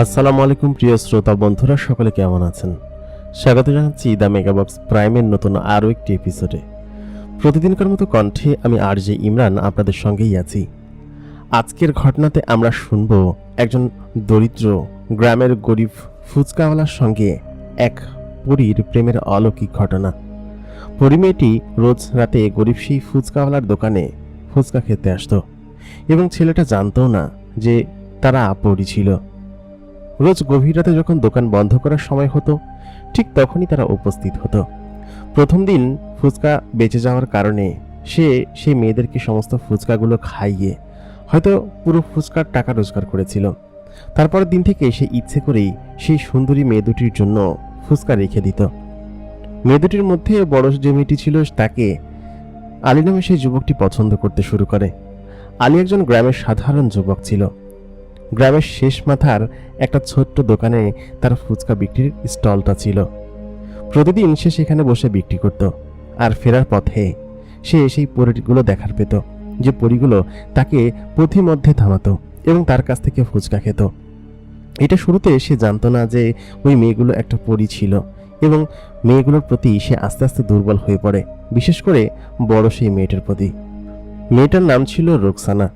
আসসালামু আলাইকুম প্রিয় শ্রোতা বন্ধুরা, সকলে কেমন আছেন? স্বাগত জানাচ্ছি দ্য মেগাবক্স প্রাইমের নতুন আরও একটি এপিসোডে। প্রতিদিনকার মতো কণ্ঠে আমি আরজে ইমরান আপনাদের সঙ্গেই আছি। আজকের ঘটনাতে আমরা শুনব একজন দরিদ্র গ্রামের গরিব ফুচকাওয়ালার সঙ্গে এক পরীর প্রেমের অলৌকিক ঘটনা। পরী মেয়েটি রোজ রাতে গরিব সেই ফুচকাওয়ালার দোকানে ফুচকা খেতে আসতো এবং ছেলেটা জানতো না যে তারা পরী ছিল। রোজ গভীর রাতে যখন দোকান বন্ধ করার সময় হতো, ঠিক তখনই তারা উপস্থিত হতো। প্রথম দিন ফুচকা বেঁচে যাওয়ার কারণে সে সেই মেয়েদেরকে সমস্ত ফুচকাগুলো খাইয়ে হয়তো পুরো ফুচকার টাকা রোজগার করেছিল। তারপরের দিন থেকে সে ইচ্ছে করেই সেই সুন্দরী মেয়ে দুটির জন্য ফুচকা রেখে দিত। মেয়ে দুটির মধ্যে বড় যে মেয়েটি ছিল তাকে আলী নামে সেই যুবকটি পছন্দ করতে শুরু করে। আলী একজন গ্রামের সাধারণ যুবক ছিল। গ্রামের শেষ মাথার একটা ছোট্ট দোকানে তার ফুচকা বিক্রির স্টলটা ছিল। প্রতিদিন সে সেখানে বসে বিক্রি করত, আর ফেরার পথে সে সেই পরীগুলো দেখার পেত যে পরীগুলো তাকে পথিমধ্যে থামাতো এবং তার কাছ থেকে ফুচকা খেত। এটা শুরুতে সে জানতো না যে ওই মেয়েগুলো একটা পরী ছিল এবং মেয়েগুলোর প্রতি সে আস্তে আস্তে দুর্বল হয়ে পড়ে, বিশেষ করে বড় সেই মেয়েটার প্রতি। মেয়েটার নাম ছিল রুকসানা।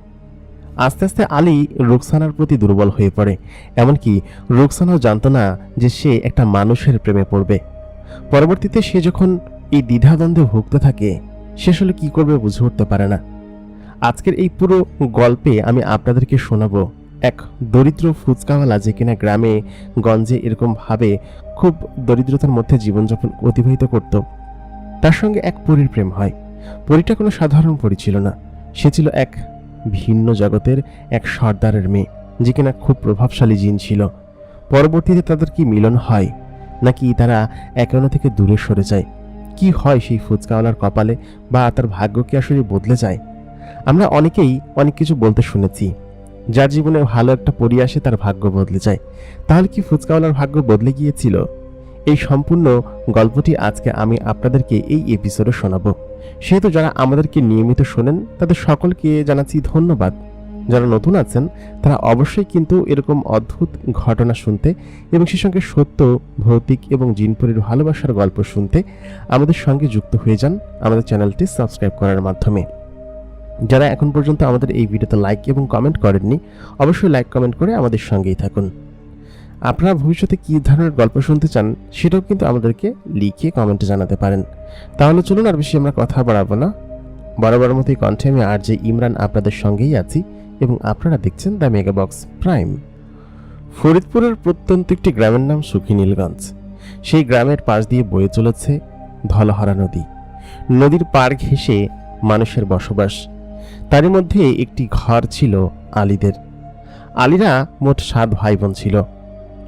আস্তে আস্তে আলী রুকসানার প্রতি দুর্বল হয়ে পড়ে, এমনকি রুকসানাও জানতো না যে সে একটা মানুষের প্রেমে পড়বে। পরবর্তীতে সে যখন এই দ্বিধাদ্বন্দ্বে ভুগতে থাকে, সে আসলে কি করবে বুঝে উঠতে পারে না। আজকের এই পুরো গল্পে আমি আপনাদেরকে শোনাবো এক দরিদ্র ফুচকাওয়ালা যে কিনা গ্রামে গঞ্জে এরকম ভাবে খুব দরিদ্রতার মধ্যে জীবনযাপন অতিবাহিত করত। তার সঙ্গে এক পরীর প্রেম হয়। পরীটা কোনো সাধারণ পরী ছিল না, সে ছিল এক ভিন্ন জগতের এক সর্দারের মেয়ে, যে কিনা খুব প্রভাবশালী জিন ছিল। পরবর্তীতে তাদের কি মিলন হয় নাকি তারা একে অন্য থেকে দূরে সরে যায়, কি হয় সেই ফুচকাওয়ালার কপালে, বা তার ভাগ্য কি আসলে বদলে যায়? আমরা অনেকেই অনেক কিছু বলতে শুনেছি, যার জীবনে ভালো একটা পরী আসে তার ভাগ্য বদলে যায়। তাহলে কি ফুচকাওয়ালার ভাগ্য বদলে গিয়েছিল? এই সম্পূর্ণ গল্পটি আজকে আমি আপনাদেরকে এই এপিসোডে শোনাবো। সেহেতু যারা আমাদেরকে নিয়মিত শোনেন তাদের সকলকে জানাচ্ছি ধন্যবাদ। যারা নতুন আছেন তারা অবশ্যই কিন্তু এরকম অদ্ভুত ঘটনা শুনতে এবং সেই সঙ্গে সত্য, ভৌতিক এবং জিনপরির ভালোবাসার গল্প শুনতে আমাদের সঙ্গে যুক্ত হয়ে যান আমাদের চ্যানেলটি সাবস্ক্রাইব করার মাধ্যমে। যারা এখন পর্যন্ত আমাদের এই ভিডিওতে লাইক এবং কমেন্ট করেননি, অবশ্যই লাইক কমেন্ট করে আমাদের সঙ্গেই থাকুন। আপনারা ভবিষ্যতে কী ধরনের গল্প শুনতে চান সেটাও কিন্তু আমাদেরকে লিখে কমেন্টে জানাতে পারেন। তাহলে চলুন আর বেশি আমরা কথা বাড়াবো না। বরাবর মতোই কণ্ঠে আমি আরজে ইমরান আপনাদের সঙ্গেই আছি এবং আপনারা দেখছেন দ্য মেগাবক্স প্রাইম। ফরিদপুরের প্রত্যন্ত একটি গ্রামের নাম সুখিনীলগঞ্জ। সেই গ্রামের পাশ দিয়ে বয়ে চলেছে ধলহরা নদী। নদীর পাড় ঘেঁষে মানুষের বসবাস। তারই মধ্যে একটি ঘর ছিল আলীদের। আলীরা মোট 7 ভাই বোন ছিল।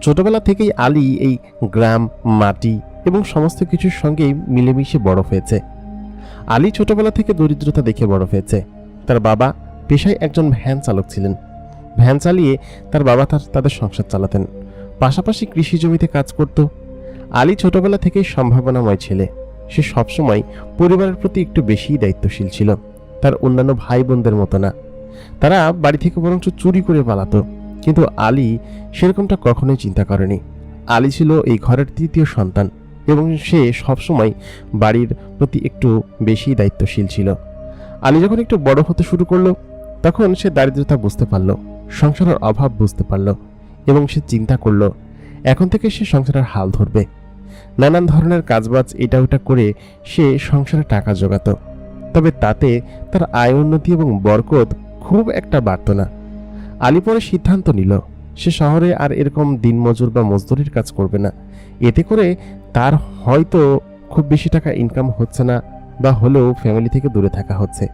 ছোটবেলা থেকেই আলী এই গ্রাম, মাটি এবং সমস্ত কিছুর সঙ্গেই মিলেমিশে বড় হয়েছে। আলী ছোটবেলা থেকে দরিদ্রতা দেখে বড় হয়েছে। তার বাবা পেশায় একজন ভ্যান চালক ছিলেন। ভ্যান চালিয়ে তার বাবা তাদের সংসার চালাতেন, পাশাপাশি কৃষি জমিতে কাজ করত। আলী ছোটবেলা থেকেই সম্ভাবনাময় ছেলে। সে সবসময় পরিবারের প্রতি একটু বেশিই দায়িত্বশীল ছিল, তার অন্যান্য ভাই বোনদের মতো না। তারা বাড়ি থেকে বরঞ্চ চুরি করে পালাতো, কিন্তু আলী সেরকমটা কখনোই চিন্তা করেনি। আলী ছিল এই ঘরের তৃতীয় সন্তান এবং সে সবসময় বাড়ির প্রতি একটু বেশি দায়িত্বশীল ছিল। আলী যখন একটু বড় হতে শুরু করলো, তখন সে দারিদ্রতা বুঝতে পারল, সংসারের অভাব বুঝতে পারল এবং সে চিন্তা করল এখন থেকে সে সংসারের হাল ধরবে। নানান ধরনের কাজবাজ এটা ওটা করে সে সংসারে টাকা জোগাত, তবে তাতে তার আয় উন্নতি এবং বরকত খুব একটা বাড়ত না। আলী পরে সিদ্ধান্ত নিল সে শহরে আর এরকম দিনমজুর বা মজদুরির কাজ করবে না। এতে করে তার হয়তো খুব বেশি টাকা ইনকাম হচ্ছে না, বা হলেও ফ্যামিলি থেকে দূরে থাকা হচ্ছে।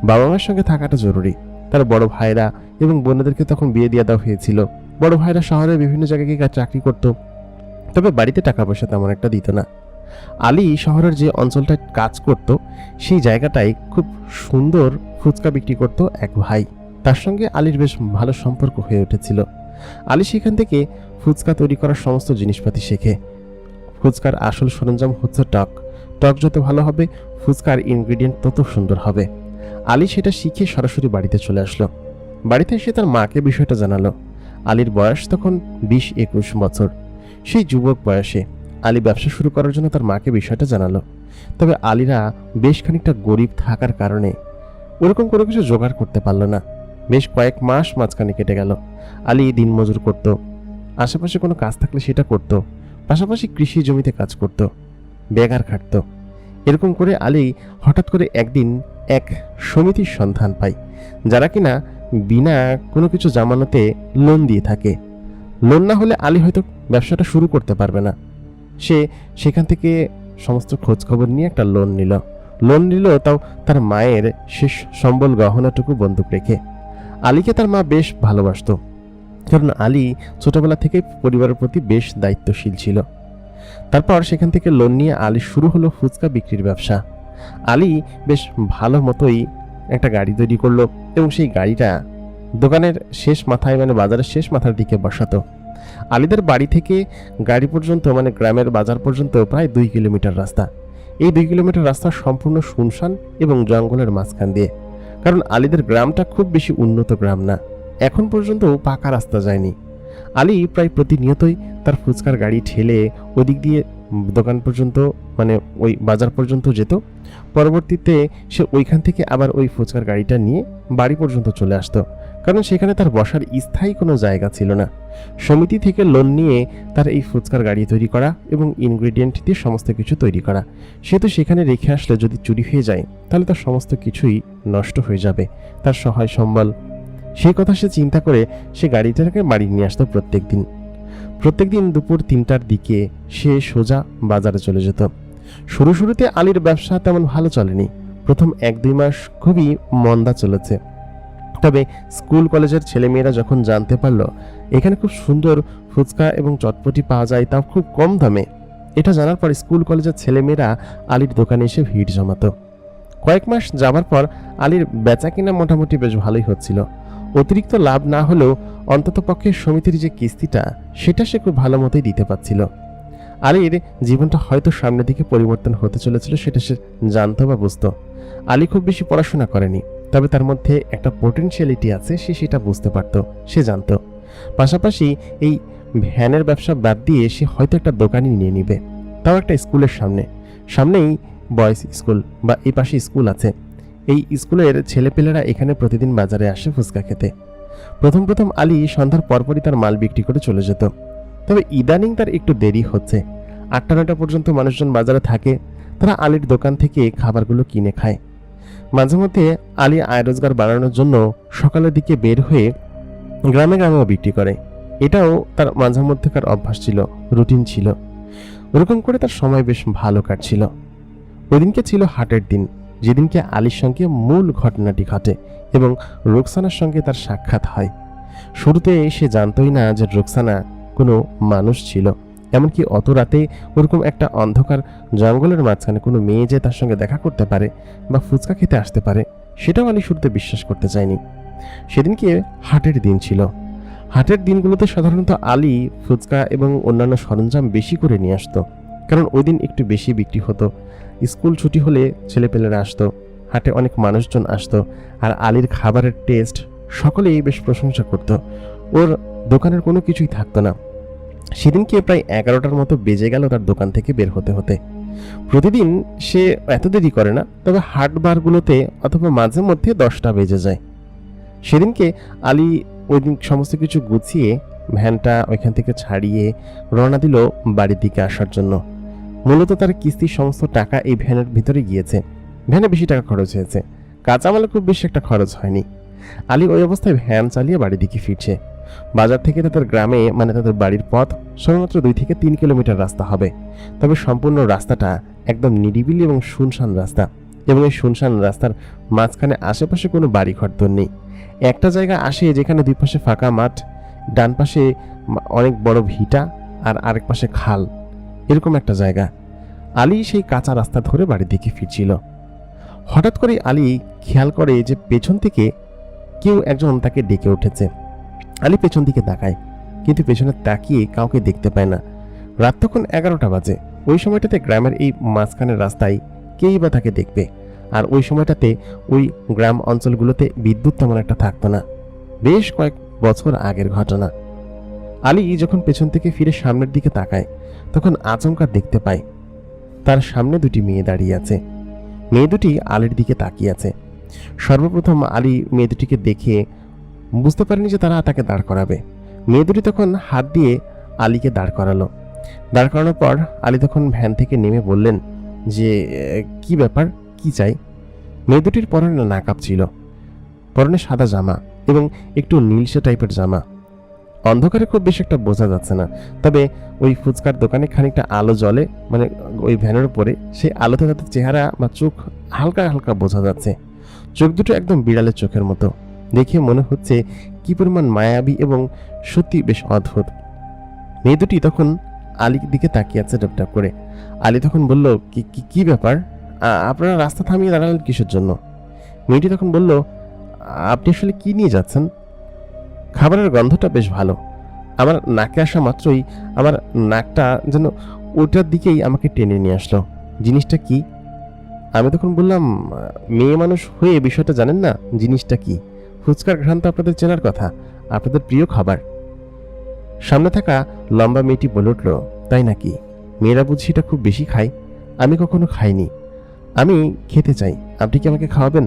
বাবা মায়ের সঙ্গে থাকাটা জরুরি। তার বড় ভাইরা এবং বোনেদেরকে তখন বিয়ে দিয়ে দেওয়া হয়েছিল। বড় ভাইরা শহরের বিভিন্ন জায়গায় গিয়ে চাকরি করত, তবে বাড়িতে টাকা পয়সা তেমন একটা দিত না। আলী শহরের যে অঞ্চলটায় কাজ করত সেই জায়গাটায় খুব সুন্দর ফুচকা বিক্রি করত এক ভাই। তার সঙ্গে আলীর বেশ ভালো সম্পর্ক হয়ে উঠেছিল। আলী সেখান থেকে ফুচকা তৈরি করার সমস্ত জিনিসপাতি শেখে। ফুচকার আসল সরঞ্জাম হচ্ছে টক। টক যত ভালো হবে ফুচকার ইনগ্রেডিয়েন্ট তত সুন্দর হবে। আলী সেটা শিখে সরাসরি বাড়িতে চলে আসলো। বাড়িতে এসে তার মাকে বিষয়টা জানালো। আলীর বয়স তখন 20-21 বছর। সেই যুবক বয়সে আলী ব্যবসা শুরু করার জন্য তার মাকে বিষয়টা জানালো। তবে আলীরা বেশ খানিকটা গরিব থাকার কারণে ওরকম কোনো কিছু জোগাড় করতে পারল না। বেশ কয়েক মাস মাঝখানে কেটে গেল। আলী দিনমজুর করত, আশেপাশে কোনো কাজ থাকলে সেটা করত, পাশাপাশি কৃষি জমিতে কাজ করত, বেগার খাটত। এরকম করে আলী হঠাৎ করে একদিন এক সমিতির সন্ধান পায়, যারা কিনা বিনা কোনো কিছু জামানতে লোন দিয়ে থাকে। লোন না হলে আলী হয়তো ব্যবসাটা শুরু করতে পারবে না। সে সেখান থেকে সমস্ত খোঁজ খবর নিয়ে একটা লোন নিল, তাও তার মায়ের শেষ সম্বল গহনাটুকু বন্দুক রেখে। আলীকে তার মা বেশ ভালোবাসত, কারণ আলী ছোটবেলা থেকে পরিবারের প্রতি বেশ দায়িত্বশীল ছিল। তারপর সেখান থেকে লোন নিয়ে আলী শুরু হলো ফুচকা বিক্রির ব্যবসা। আলী বেশ ভালো মতোই একটা গাড়ি তৈরি করলো এবং সেই গাড়িটা দোকানের শেষ মাথায়, মানে বাজারের শেষ মাথার দিকে বসাতো। আলীদের বাড়ি থেকে গাড়ি পর্যন্ত, মানে গ্রামের বাজার পর্যন্ত প্রায় 2 কিলোমিটার রাস্তা। এই 2 কিলোমিটার রাস্তা সম্পূর্ণ শুনশান এবং জঙ্গলের মাঝখান দিয়ে, কারণ আলীদের গ্রামটা খুব বেশি উন্নত গ্রাম না, এখন পর্যন্ত পাকা রাস্তা যায়নি। আলী প্রায় প্রতিনিয়তই তার ফুচকার গাড়ি ঠেলে ওদিক দিয়ে দোকান পর্যন্ত, মানে ওই বাজার পর্যন্ত যেত। পরবর্তীতে সে ওইখান থেকে আবার ওই ফুচকার গাড়িটা নিয়ে বাড়ি পর্যন্ত চলে আসতো, কারণ সেখানে তার বসার স্থায়ী কোনো জায়গা ছিল না। সমিতি থেকে লোন নিয়ে তার এই ফুচকার গাড়ি তৈরি করা এবং ইনগ্রেডিয়েন্ট দিয়ে সমস্ত কিছু তৈরি করা। সে তো সেখানে রেখে আসলে যদি চুরি হয়ে যায় তাহলে তার সমস্ত কিছুই নষ্ট হয়ে যাবে, তার সহায় সম্বল। সেই কথা সে চিন্তা করে সে গাড়িটাকে বাড়ি নিয়ে আসতো প্রত্যেকদিন দুপুর 3টার দিকে সে সোজা বাজারে চলে যেত। শুরুতে আলীর ব্যবসা তেমন ভালো চলেনি। প্রথম 1-2 মাস খুবই মন্দা চলেছে। তবে স্কুল কলেজের ছেলেমেয়েরা যখন জানতে পারলো এখানে খুব সুন্দর ফুচকা এবং চটপটি পাওয়া যায়, তাও খুব কম দামে, এটা জানার পর স্কুল কলেজের ছেলেমেয়েরা আলীর দোকানে এসে ভিড় জমাতো। কয়েক মাস যাবার পর আলীর বেচা কিনা মোটামুটি বেশ ভালোই হচ্ছিল। অতিরিক্ত লাভ না হলেও অন্তত পক্ষে সমিতির যে কিস্তিটা সেটা সে খুব ভালো মতোই দিতে পারছিল। আলীর জীবনটা হয়তো সামনের দিকে পরিবর্তন হতে চলেছিল, সেটা সে জানতো বা বুঝতো। আলী খুব বেশি পড়াশোনা করেনি, তবে তার মধ্যে একটা পোটেনশিয়ালিটি আছে, সে সেটা বুঝতে পারতো, সে জানতো। পাশাপাশি এই ভ্যানের ব্যবসা বাদ দিয়ে সে হয়তো একটা দোকানই নিয়ে নিবে, তাও একটা স্কুলের সামনেই বয়েজ স্কুল বা এই পাশে স্কুল আছে। এই স্কুলের ছেলেপেলেরা এখানে প্রতিদিন বাজারে আসে ফুচকা খেতে। প্রথম আলী সন্ধ্যার পরপরই তার মাল বিক্রি করে চলে যেত। তবে ইদানিং তার একটু দেরি হচ্ছে। 8টা-9টা পর্যন্ত মানুষজন বাজারে থাকে, তারা আলীর দোকান থেকে খাবারগুলো কিনে খায়। মাঝে মধ্যে আলী আয় রোজগার বাড়ানোর জন্য সকালের দিকে বের হয়ে গ্রামেও বিক্রি করে। এটাও তার মাঝে মধ্যেকার অভ্যাস ছিল, রুটিন ছিল। ওরকম করে তার সময় বেশ ভালো কাটছিল। ওইদিনকে ছিল হাটের দিন, যেদিনকে আলীর সঙ্গে মূল ঘটনাটি ঘটে এবং রোকসানার সঙ্গে তার সাক্ষাৎ হয়। শুরুতে সে জানতই না যে রোকসানা কোনো মানুষ ছিল, এমনকি অত রাতে ওরকম একটা অন্ধকার জঙ্গলের মাঝখানে কোনো মেয়ে যে তার সঙ্গে দেখা করতে পারে বা ফুচকা খেতে আসতে পারে, সেটাও আলী শুরুতে বিশ্বাস করতে চায়নি। সেদিনকে হাটের দিন ছিল। হাটের দিনগুলোতে সাধারণত আলী ফুচকা এবং অন্যান্য সরঞ্জাম বেশি করে নিয়ে আসতো, কারণ ওই দিন একটু বেশি বিক্রি হতো। স্কুল ছুটি হলে ছেলেপেলেরা আসতো, হাটে অনেক মানুষজন আসতো, আর আলীর খাবারের টেস্ট সকলেই বেশ প্রশংসা করত। ওর দোকানের কোনো কিছুই থাকতো না। সেদিনকে প্রায় 11টার মতো বেজে গেল তার দোকান থেকে বের হতে। প্রতিদিন সে এত দেরি করে না, তবে হাট বারগুলোতে অথবা মাঝে মধ্যে 10টা বেজে যায়। সেদিনকে আলী ওই দিন সমস্ত কিছু গুছিয়ে ভ্যানটা ওইখান থেকে ছাড়িয়ে রওনা দিল বাড়ির দিকে আসার জন্য। মূলত তার কিস্তির সমস্ত টাকা এই ভ্যানের ভিতরে গিয়েছে। ভ্যানে বেশি টাকা খরচ হয়েছে, কাঁচামালে খুব বেশি একটা খরচ হয়নি। আলী ওই অবস্থায় ভ্যান চালিয়ে বাড়ির দিকে ফিরছে। বাজার থেকে তাদের গ্রামে, মানে তাদের বাড়ির পথ সবেমাত্র 2 থেকে 3 কিলোমিটার রাস্তা হবে। তবে সম্পূর্ণ রাস্তাটা একদম নিরিবিলি এবং শুনশান রাস্তা, এবং এই শুনশান রাস্তার মাঝখানে আশেপাশে কোনো বাড়িঘর তো নেই। একটা জায়গা আসে যেখানে 2 পাশে ফাঁকা মাঠ, ডান পাশে অনেক বড় ভিটা আর আরেক পাশে খাল, এরকম একটা জায়গা। আলী সেই কাঁচা রাস্তা ধরে বাড়ির দিকে ফিরছিল। হঠাৎ করে আলী খেয়াল করে যে পেছন থেকে কেউ একজন তাকে ডেকে উঠেছে। আলী পেছন দিকে তাকায়, কিন্তু পেছনে তাকিয়ে কাউকে দেখতে পায় না। রাত তখন 11টা বাজে। ওই সময়টাতে গ্রামের এই মাঝখানের রাস্তায় কেই বা তাকে দেখবে। আর ওই সময়টাতে ওই গ্রাম অঞ্চলগুলোতে বিদ্যুৎ তেমন একটা থাকতো না। বেশ কয়েক বছর আগের ঘটনা। আলী যখন পেছন থেকে ফিরে সামনের দিকে তাকায় তখন আচমকা দেখতে পায় তার সামনে দুটি মেয়ে দাঁড়িয়ে আছে। মেয়ে দুটি আলীর দিকে তাকিয়ে আছে। সর্বপ্রথম আলী মেয়ে দুটিকে দেখে বুঝতে পারেনি যে তারা তাকে দাঁড় করাবে। মেয়ে দুটি তখন হাত দিয়ে আলীকে দাঁড় করালো। দাঁড় করানোর পর আলী তখন ভ্যান থেকে নেমে বললেন যে কি ব্যাপার, কি চাই? মেয়ে দুটির পরনে নাকাব ছিল, পরনে সাদা জামা এবং একটু নীলসে টাইপের জামা। অন্ধকারে খুব বেশি একটা বোঝা যাচ্ছে না, তবে ওই ফুচকার দোকানে খানিকটা আলো জ্বলে, মানে ওই ভ্যানের উপরে, সেই আলোতে তাদের চেহারা বা চোখ হালকা হালকা বোঝা যাচ্ছে। চোখ দুটো একদম বিড়ালের চোখের মতো। দেখে মনে হচ্ছে কি পরিমাণ মায়াবী এবং সত্যি বেশ অদ্ভুত। মেয়ে দুটি তখন আলীর দিকে তাকিয়ে আছে ডপডপ করে। আলী তখন বলল, কি ব্যাপার, আপনারা রাস্তা থামিয়ে দাঁড়ালেন কিসের জন্য? মেয়েটি তখন বলল, আপনি আসলে কি নিয়ে যাচ্ছেন? খাবারের গন্ধটা বেশ ভালো। আমার নাকে আসা মাত্রই আমার নাকটা যেন ওটার দিকেই আমাকে টেনে নিয়ে আসলো। জিনিসটা কি? আমি তখন বললাম, মেয়ে মানুষ হয়ে বিষয়টা জানেন না? জিনিসটা কি? ফুচকার ঘ্রাণ তো আপনাদের চেনার কথা, আপনাদের প্রিয় খাবার। সামনে থাকা লম্বা মেয়েটি বলে উঠল, তাই নাকি? মেয়েরা বুঝি এটা খুব বেশি খায়? আমি কখনো খাইনি, আমি খেতে চাই, আপনি কি আমাকে খাওয়াবেন?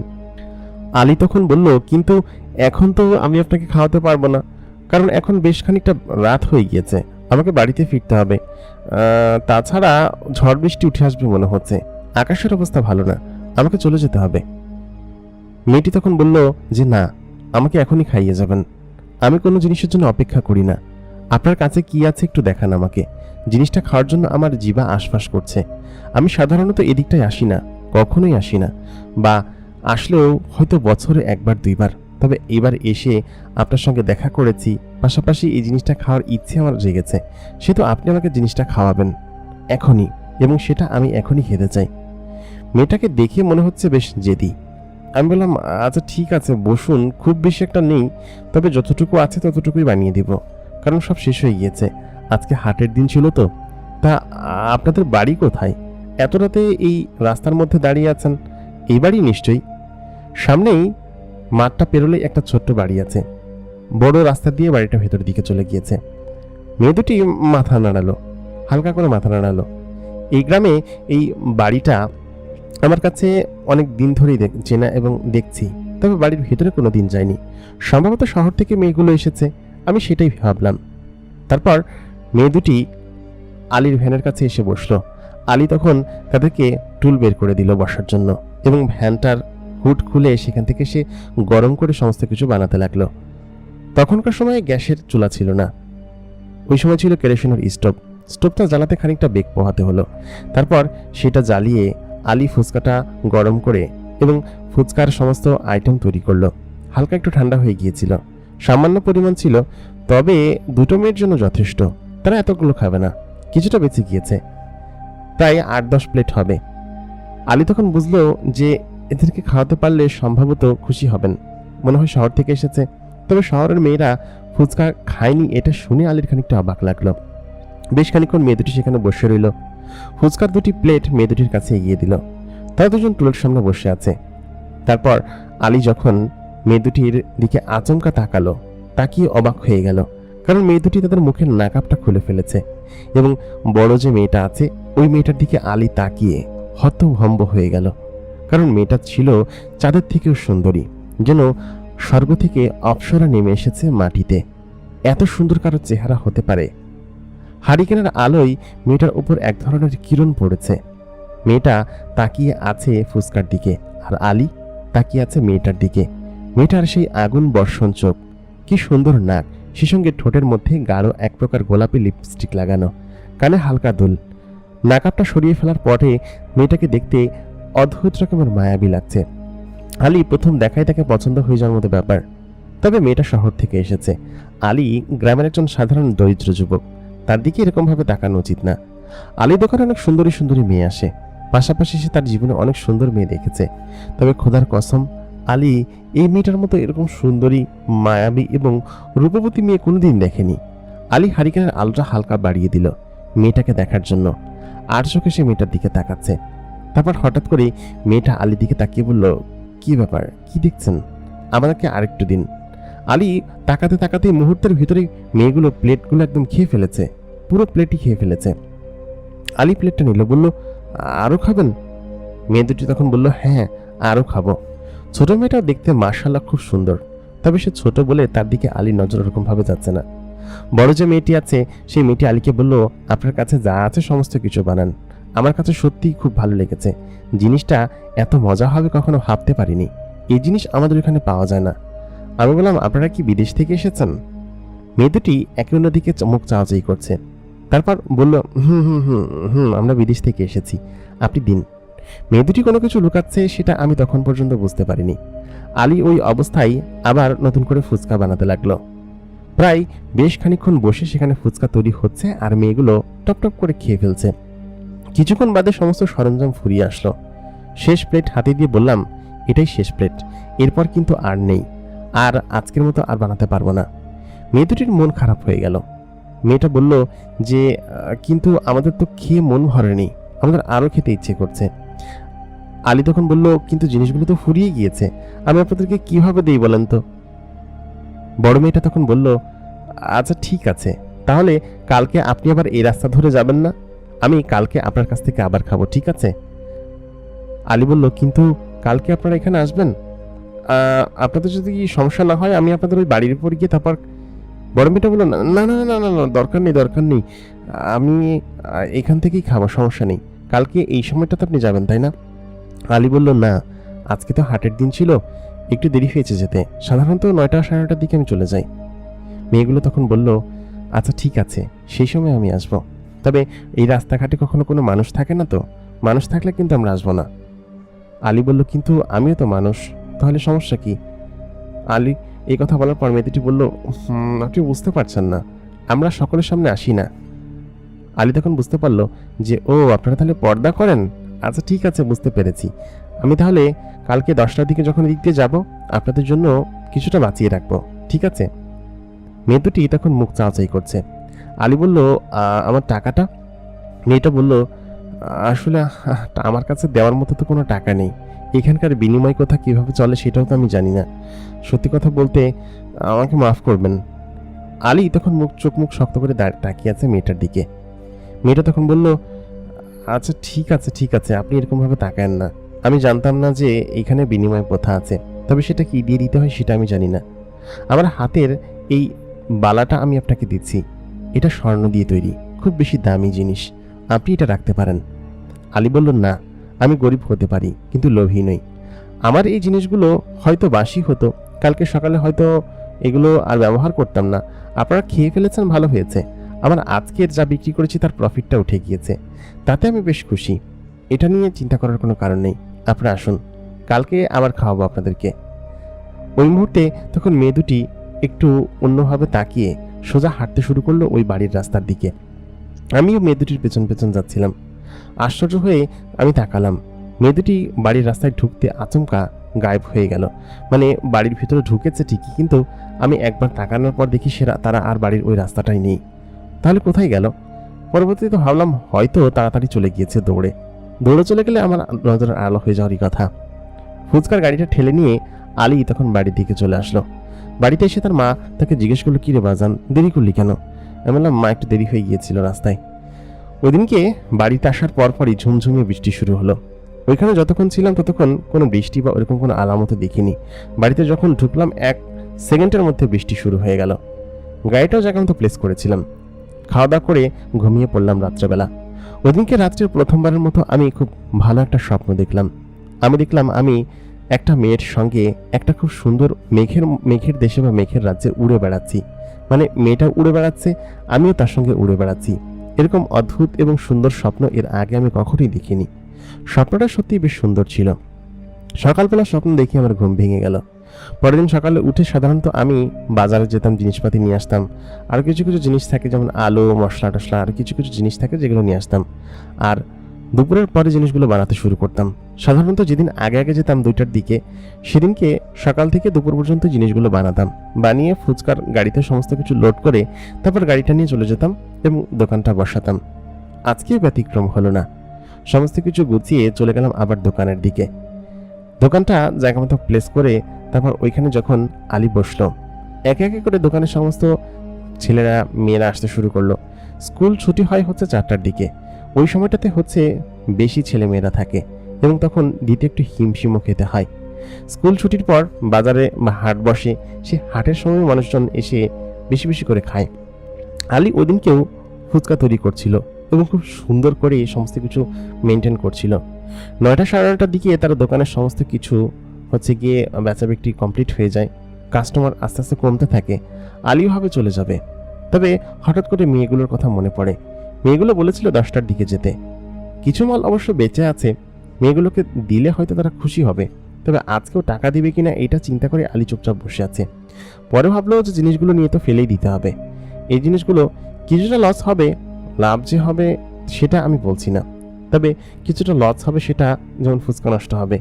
আলী তখন বলল, কিন্তু এখন তো আমি আপনাকে খাওয়াতে পারবো না, কারণ এখন বেশ খানিকটা রাত হয়ে গিয়েছে, আমাকে বাড়িতে ফিরতে হবে। তাছাড়া ঝড় বৃষ্টি উঠে আসবে মনে হচ্ছে, আকাশের অবস্থা ভালো না, আমাকে চলে যেতে হবে। মেয়েটি তখন বলল যে না, আমাকে এখনই খাইয়ে যাবেন, আমি কোনো জিনিসের জন্য অপেক্ষা করি না। আপনার কাছে কি আছে একটু দেখান আমাকে, জিনিসটা খাওয়ার জন্য আমার জিভা আশপাশ করছে। আমি সাধারণত এদিকটায় আসি না, কখনোই আসি না, বা আসলেও হয়তো বছরে একবার দুইবার, তবে এবার এসে আপনার সঙ্গে দেখা করেছি, পাশাপাশি এই জিনিসটা খাওয়ার ইচ্ছে আমার জেগেছে। সে তো আপনি আমাকে জিনিসটা খাওয়াবেন এখনই, এবং সেটা আমি এখনই খেতে চাই। মেয়েটাকে দেখে মনে হচ্ছে বেশ জেদি। আমি বললাম, আচ্ছা ঠিক আছে বসুন, খুব বেশি একটা নেই, তবে যতটুকু আছে ততটুকুই বানিয়ে দিব, কারণ সব শেষ হয়ে গিয়েছে। আজকে হাটের দিন ছিল তো। তা আপনাদের বাড়ি কোথায়? এত রাতে এই রাস্তার মধ্যে দাঁড়িয়ে আছেন? এই বাড়ি নিশ্চয়ই। সামনেই মাঠটা পেরোলে একটা ছোট্ট বাড়ি আছে, বড় রাস্তা দিয়ে বাড়িটা ভেতরের দিকে চলে গিয়েছে। মেয়ে দুটি মাথা নাড়ালো, হালকা করে মাথা নাড়ালো। এই গ্রামে এই বাড়িটা আমার কাছে অনেক দিন ধরেই চেনা এবং দেখছি, তবে বাড়ির ভেতরে কোনো দিন যায়নি। সম্ভবত শহর থেকে মেয়েগুলো এসেছে, আমি সেটাই ভাবলাম। তারপর মেয়ে দুটি আলীর ভ্যানের কাছে এসে বসলো। আলী তখন তাদেরকে টুল বের করে দিল বসার জন্য, এবং ভ্যানটার হুড খুলে সেখান থেকে সে গরম করে সমস্ত কিছু বানাতে লাগলো। তখনকার সময় গ্যাসের চুলা ছিল না, ওই সময় ছিল কেরোসিনের স্টোভ। স্টোভটা জ্বালাতে খানিকটা বেগ পোহাতে হলো। তারপর সেটা জ্বালিয়ে আলী ফুচকাটা গরম করে এবং ফুচকার সমস্ত আইটেম তৈরি করলো। হালকা একটু ঠান্ডা হয়ে গিয়েছিল, সামান্য পরিমাণ ছিল, তবে দুটো মেয়ের জন্য যথেষ্ট। তারা এতগুলো খাবে না, কিছুটা বেঁচে গিয়েছে, প্রায় 8-10 প্লেট হবে। আলী তখন বুঝলো যে এদেরকে খাওয়াতে পারলে সম্ভবত খুশি হবেন, মনে হয় শহর থেকে এসেছে। তবে শহরের মেয়েরা ফুচকা খায়নি এটা শুনে আলীর খানিকটা অবাক লাগলো। বেশ খানিকক্ষণ মেয়ে দুটি সেখানে বসে রইল। ফুচকার দুটি প্লেট মেয়ে দুটির কাছে এগিয়ে দিল। তারা দুজন টুলের সামনে বসে আছে। তারপর আলী যখন মেয়ে দুটির দিকে আচমকা তাকালো, তাকিয়ে অবাক হয়ে গেল, কারণ মেয়ে দুটি তাদের মুখের নাকাবটা খুলে ফেলেছে, এবং বড় যে মেয়েটা আছে ওই মেয়েটার দিকে আলী তাকিয়ে হতভম্ব হয়ে গেল, কারণ মেয়েটা ছিল চাঁদের থেকেও সুন্দরী, যেন স্বর্গ থেকে অপ্সরা নেমে এসেছে মাটিতে। এত সুন্দর কারো চেহারা হতে পারে? হারিকেনের আলোয় মেয়েটার উপর এক ধরনের কিরণ পড়েছে। মেয়েটা তাকিয়ে আছে ফুচকার দিকে, আর আলী তাকিয়ে আছে মেয়েটার দিকে। মেয়েটার সেই আগুন বর্ষণ চোখ, কি সুন্দর নাক, সে সঙ্গে ঠোঁটের মধ্যে গাঢ় এক প্রকার গোলাপি লিপস্টিক লাগানো, কানে হালকা দুল। নাকাবটা সরিয়ে ফেলার পরে মেয়েটাকে দেখতে অদ্ভুত রকমের মায়াবী লাগছে। আলী প্রথম দেখায় তাকে পছন্দ হয়ে যাওয়ার মতো ব্যাপার। তবে মেয়েটা শহর থেকে এসেছে, আলী গ্রামের একজন সাধারণ দরিদ্র যুবক, তার দিকে এরকমভাবে তাকানো উচিত না। আলীর দোকানে অনেক সুন্দরী সুন্দরী মেয়ে আসে, পাশাপাশি সে তার জীবনে অনেক সুন্দর মেয়ে দেখেছে, তবে খোদার কসম আলী এই মেয়েটার মতো এরকম সুন্দরী, মায়াবী এবং রূপবতী মেয়ে কোনোদিন দেখেনি। আলী হারিকেনের আলোটা হালকা বাড়িয়ে দিল মেয়েটাকে দেখার জন্য। আর চোখে সে মেয়েটার দিকে তাকাচ্ছে। তারপর হঠাৎ করে মেয়েটা আলীর দিকে তাকিয়ে বলল, কি ব্যাপার, কি দেখছেন, আমাদেরকে আরেকটু দিন। আলী তাকাতে তাকাতে মুহূর্তের ভিতরে মেয়েগুলো প্লেটগুলো একদম খেয়ে ফেলেছে, পুরো প্লেটই খেয়ে ফেলেছে। আলী প্লেটটা নিল, বলল, আরও খাবেন? মেয়ে দুটি তখন বলল, হ্যাঁ আরও খাবো। ছোট মেয়েটাও দেখতে মাশাআল্লাহ খুব সুন্দর, তবে সে ছোট বলে তার দিকে আলীর নজর ওরকম ভাবে যাচ্ছে না। বড় যে মেয়েটি আছে সেই মেয়েটি আলীকে বলল, আপনার কাছে যা আছে সমস্ত কিছু বানান, আমার কাছে সত্যিই খুব ভালো লেগেছে, জিনিসটা এত মজা হবে কখনো ভাবতে পারিনি, এই জিনিস আমাদের এখানে পাওয়া যায় না। আমি বললাম, আপনারা কি বিদেশ থেকে এসেছেন? মেয়ে দুটি একে অন্যদিকে মুখ চাওয়াচাই করছে। তারপর বলল, হুম হুম হুম হুম আমরা বিদেশ থেকে এসেছি, আপনি দিন। মেয়ে দুটি কোনো কিছু লুকাচ্ছে সেটা আমি তখন পর্যন্ত বুঝতে পারিনি। আলী ওই অবস্থায় আবার নতুন করে ফুচকা বানাতে লাগলো। প্রায় বেশ খানিকক্ষণ বসে সেখানে ফুচকা তৈরি হচ্ছে আর মেয়েগুলো টপ টপ করে খেয়ে ফেলছে। কিছুক্ষণ বাদে সমস্ত সরঞ্জাম ফুরিয়ে আসলো। শেষ প্লেট হাতে দিয়ে বললাম, এটাই শেষ প্লেট, এরপর কিন্তু আর নেই, আর আজকের মতো আর বানাতে পারবো না। মেয়ে দুটির মন খারাপ হয়ে গেল। মেয়েটা বলল যে, কিন্তু আমাদের তো খেয়ে মন ভরেনি, আমাদের আরও খেতে ইচ্ছে করছে। আলী তখন বলল, কিন্তু জিনিসগুলো তো ফুরিয়ে গিয়েছে, আমি আপনাদেরকে কিভাবে দিই বলেন তো? বড় মেয়েটা তখন বলল, আচ্ছা ঠিক আছে, তাহলে কালকে আপনি আবার এই রাস্তা ধরে যাবেন না, আমি কালকে আপনার কাছ থেকে আবার খাবো, ঠিক আছে? আলী বলল, কিন্তু কালকে আপনারা এখানে আসবেন? আপনাদের যদি সমস্যা না হয় আমি আপনাদের ওই বাড়ির উপর গিয়ে তারপর। বড় মেয়েটা বলল, না না না না না দরকার নেই দরকার নেই, আমি এখান থেকেই খাবো, সমস্যা নেই, কালকে এই সময়টাতে আপনি যাবেন তাই না? আলী বলল, না আজকে তো হাটের দিন ছিল, একটু দেরি হয়েছে যেতে, সাধারণত 9টা সাড়ে 9টার দিকে আমি চলে যাই। মেয়েগুলো তখন বলল, আচ্ছা ঠিক আছে, সেই সময় আমি আসব, তবে এই রাস্তাঘাটে কখনো কোনো মানুষ থাকে না তো, মানুষ থাকলে কিন্তু আমরা আসবো না। আলী বলল, কিন্তু আমিও তো মানুষ, তাহলে সমস্যা কি? আলী এই কথা বলার পর মেয়েটি বলল, আপনি বুঝতে পারছেন না, আমরা সকলের সামনে আসি না। আলী তখন বুঝতে পারলো যে, ও আপনারা তাহলে পর্দা করেন, আচ্ছা ঠিক আছে বুঝতে পেরেছি, আমি তাহলে কালকে 10টার দিকে যখন এদিক দিয়ে যাবো আপনাদের জন্য কিছুটা বাঁচিয়ে রাখবো, ঠিক আছে? মেয়ে দুটি তখন মুখ চাওয়াচাই করছে। আলী বলল, আমার টাকাটা? মেয়েটা বলল, আসলে আমার কাছে দেওয়ার মতো তো কোনো টাকা নেই, এখানকার বিনিময় কথা কিভাবে চলে সেটাও তো আমি জানি না, সত্যি কথা বলতে আমাকে মাফ করবেন। আলী তখন চোখ মুখ শক্ত করে তাকিয়ে আছে মেয়েটার দিকে। মেয়েটা তখন বলল, আচ্ছা ঠিক আছে ঠিক আছে, আপনি এরকমভাবে তাকায়েন না, আমি জানতাম না যে এখানে বিনিময় প্রথা আছে, তবে সেটা কি দিয়ে দিতে হয় সেটা আমি জানি না। আমার হাতের এই বালাটা আমি আপনাকে দিচ্ছি, এটা স্বর্ণ দিয়ে তৈরি, খুব বেশি দামি জিনিস, আপনি এটা রাখতে পারেন। আলী বলল, না আমি গরিব হতে পারি কিন্তু লোভী নই, আমার এই জিনিসগুলো হয়তো বাসি হতো, কালকে সকালে হয়তো এগুলো আর ব্যবহার করতাম না, আপনারা খেয়ে ফেলেছেন ভালো হয়েছে, আমার আজকের যা বিক্রি করেছি তার প্রফিটটা উঠে গিয়েছে, তাতে আমি বেশ খুশি, এটা নিয়ে চিন্তা করার কোনো কারণ নেই, আপনারা আসুন, কালকে আবার খাওয়াবো আপনাদেরকে। ওই মুহূর্তে তখন মেয়ে দুটি একটু অন্যভাবে তাকিয়ে সোজা হাঁটতে শুরু করলো ওই বাড়ির রাস্তার দিকে। আমিও মেয়ে দুটির পেছন পেছন যাচ্ছিলাম। আশ্চর্য হয়ে আমি তাকালাম, মেয়ে দুটি বাড়ির রাস্তায় ঢুকতে আচমকা গায়েব হয়ে গেল। মানে বাড়ির ভিতরে ঢুকেছে ঠিকই, কিন্তু আমি একবার তাকানোর পর দেখি তারা আর বাড়ির ওই রাস্তাটাই নেই। তাহলে কোথায় গেল? পরবর্তীতে ভাবলাম হয়তো তাড়াতাড়ি চলে গিয়েছে দৌড়ে, দৌড়ে চলে গেলে আমার নজরের আলো হয়ে যাওয়ারই কথা। ফুচকার গাড়িটা ঠেলে নিয়ে আলী তখন বাড়ির দিকে চলে আসলো। বাড়িতে এসে তার মা তাকে জিজ্ঞেস করলো, কি রে বাজান, দেরি করলি কেন? আমি বললাম, মা একটু দেরি হয়ে গিয়েছিল রাস্তায়। ওই দিনকে বাড়িতে আসার পরপরই ঝুমঝুমিয়ে বৃষ্টি শুরু হলো। ওইখানে যতক্ষণ ছিলাম ততক্ষণ কোনো বৃষ্টি বা ওরকম কোনো আলামত দেখিনি। বাড়িতে যখন ঢুকলাম 1 সেকেন্ডের মধ্যে বৃষ্টি শুরু হয়ে গেল। গাড়িটাও জায়গা মতো প্লেস করেছিলাম। খাওয়া দাওয়া করে ঘুমিয়ে পড়লাম রাত্রেবেলা। ওইদিনকে রাত্রের প্রথমবারের মতো আমি খুব ভালো একটা স্বপ্ন দেখলাম। আমি একটা মেয়ের সঙ্গে একটা খুব সুন্দর মেঘের দেশে বা মেঘের রাজ্যে উড়ে বেড়াচ্ছি। মানে মেয়েটা উড়ে বেড়াচ্ছে, আমিও তার সঙ্গে উড়ে বেড়াচ্ছি। এরকম অদ্ভুত এবং সুন্দর স্বপ্ন এর আগে আমি কখনোই দেখিনি। স্বপ্নটা সত্যিই বেশ সুন্দর ছিল। সকালবেলা স্বপ্ন দেখে আমার ঘুম ভেঙে গেল। পরের দিন সকালে উঠে সাধারণত আমি বাজারে যেতাম, জিনিসপাতি নিয়ে আসতাম। আর কিছু কিছু জিনিস থাকে যেমন আলু, মশলা টশলা, আর কিছু কিছু জিনিস থাকে যেগুলো নিয়ে আসতাম। আর দুপুরের পরে জিনিসগুলো বানাতে শুরু করতাম। সাধারণত যেদিন আগে আগে যেতাম 2টার দিকে, সেদিনকে সকাল থেকে দুপুর পর্যন্ত জিনিসগুলো বানাতাম। বানিয়ে ফুচকার গাড়িতে সমস্ত কিছু লোড করে তারপর গাড়িটা নিয়ে চলে যেতাম এবং দোকানটা বসাতাম। আজকেও ব্যতিক্রম হলো না। সমস্ত কিছু গুছিয়ে চলে গেলাম আবার দোকানের দিকে। দোকানটা জায়গা মতো প্লেস করে তারপর ওইখানে যখন আলী বসলো, একে একে করে দোকানের সমস্ত ছেলেরা মেয়েরা আসতে শুরু করলো। স্কুল ছুটি হয় হচ্ছে 4টার দিকে। ওই সময়টাতে হচ্ছে বেশি ছেলে মেয়েরা থাকে এবং তখন দিতে একটু হিমশিমও খেতে হয়। স্কুল ছুটির পর বাজারে বা হাট বসে, সে হাটের সময় মানুষজন এসে বেশি বেশি করে খায়। আলী ওই দিনকেও ফুচকা তৈরি করছিল এবং খুব সুন্দর করে সমস্ত কিছু মেনটেন করছিল। 9টা সাড়ে 9টার দিকে তার দোকানের সমস্ত কিছু হচ্ছে গিয়ে বেচা বিক্রি কমপ্লিট হয়ে যায়। কাস্টমার আস্তে আস্তে কমতে থাকে। আলীও ভাবে চলে যাবে, তবে হঠাৎ করে মেয়েগুলোর কথা মনে পড়ে। মেয়েগুলো বলেছিল 10টার দিকে যেতে। কিছু মাল অবশ্য বেঁচে আছে, মেয়েগুলোকে দিলে হয়তো তারা খুশি হবে, তবে আজকেও টাকা দিবে কিনা এটা চিন্তা করে আলী চুপচাপ বসে আছে। পরে ভাবলো যে জিনিসগুলো নিয়ে তো ফেলেই দিতে হবে। এই জিনিসগুলো কিছুটা লস হবে, লাভ যে হবে সেটা আমি বলছি না, তবে কিছুটা লস হবে, সেটা যেমন ফুচকা নষ্ট হবে।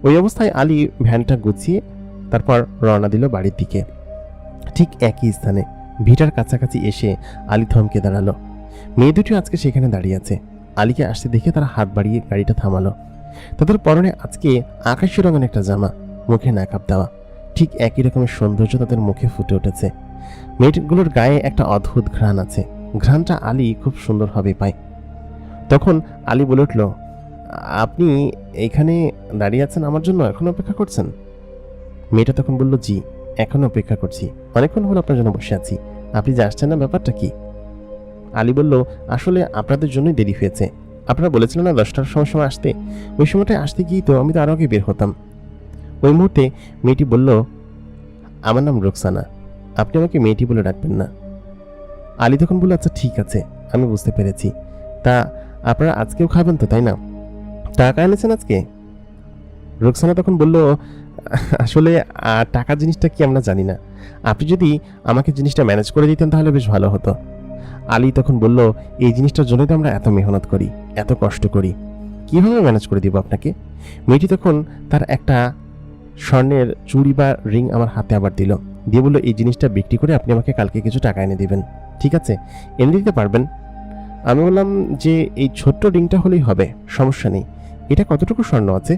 ওই অবস্থায় আলী ভ্যানটা গুছিয়ে তারপর রওনা দিল বাড়ির দিকে। ঠিক একই স্থানে ভিটার কাছাকাছি এসে আলী থমকে দাঁড়ালো। মেয়ে দুটি আজকে সেখানে দাঁড়িয়ে আছে। আলীকে আসতে দেখে তারা হাত বাড়িয়ে গাড়িটা থামালো। তাদের পরনে আজকে আকাশি রঙের একটা জামা, মুখে নাকাব দেওয়া। ঠিক একই রকমের সৌন্দর্য তাদের মুখে ফুটে উঠেছে। মেয়েগুলোর গায়ে একটা অদ্ভুত ঘ্রাণ আছে। ঘ্রাণটা আলী খুব সুন্দরভাবে পায়। তখন আলী বলে উঠল, আপনি এইখানে দাঁড়িয়ে আছেন আমার জন্য, এখন অপেক্ষা করছেন? মেয়েটা তখন বলল, জি, এখন অপেক্ষা করছি, অনেকক্ষণ হলো আপনার জন্য বসে আছি। আপনি যে আসছেন না, ব্যাপারটা কি? আলী বলল, আসলে আপনাদের জন্যই দেরি হয়েছে। আপনারা বলেছিলেন না 10টার সময় আসতে, ওই সময়টায় আসতে গিয়েই তো আমি তো আরও আগে বের হতাম। ওই মুহূর্তে মেয়েটি বলল, আমার নাম রোকসানা, আপনি আমাকে মেয়েটি বলে ডাকবেন না। আলী তখন বলল, আচ্ছা ঠিক আছে, আমি বুঝতে পেরেছি। তা আপনারা আজকেও খাবেন তো, তাই না? টাকা এনেছেন আজকে? রোকসানা তখন বলল, আসলে টাকা জিনিসটা কি আমরা জানি না, আপনি যদি আমাকে জিনিসটা ম্যানেজ করে দিতেন তাহলে বেশ ভালো হতো। আলী তখন বলল, এই জিনিসটার জন্যই তো আমরা এত মেহনত করি, এত কষ্ট করি, কিভাবে ম্যানেজ করে দিব আপনাকে? মেয়েটি তখন তার একটা স্বর্ণের চুড়ি বা রিং আমার হাতে আবার দিল, দিয়ে বলল, এই জিনিসটা বিক্রি করে আপনি আমাকে কালকে কিছু টাকা এনে দিবেন, ঠিক আছে? এনে দিতে পারবেন? আমি বললাম যে এই ছোট্ট রিংটা হলেই হবে, সমস্যা নেই। এটা কতটুকু স্বর্ণ আছে?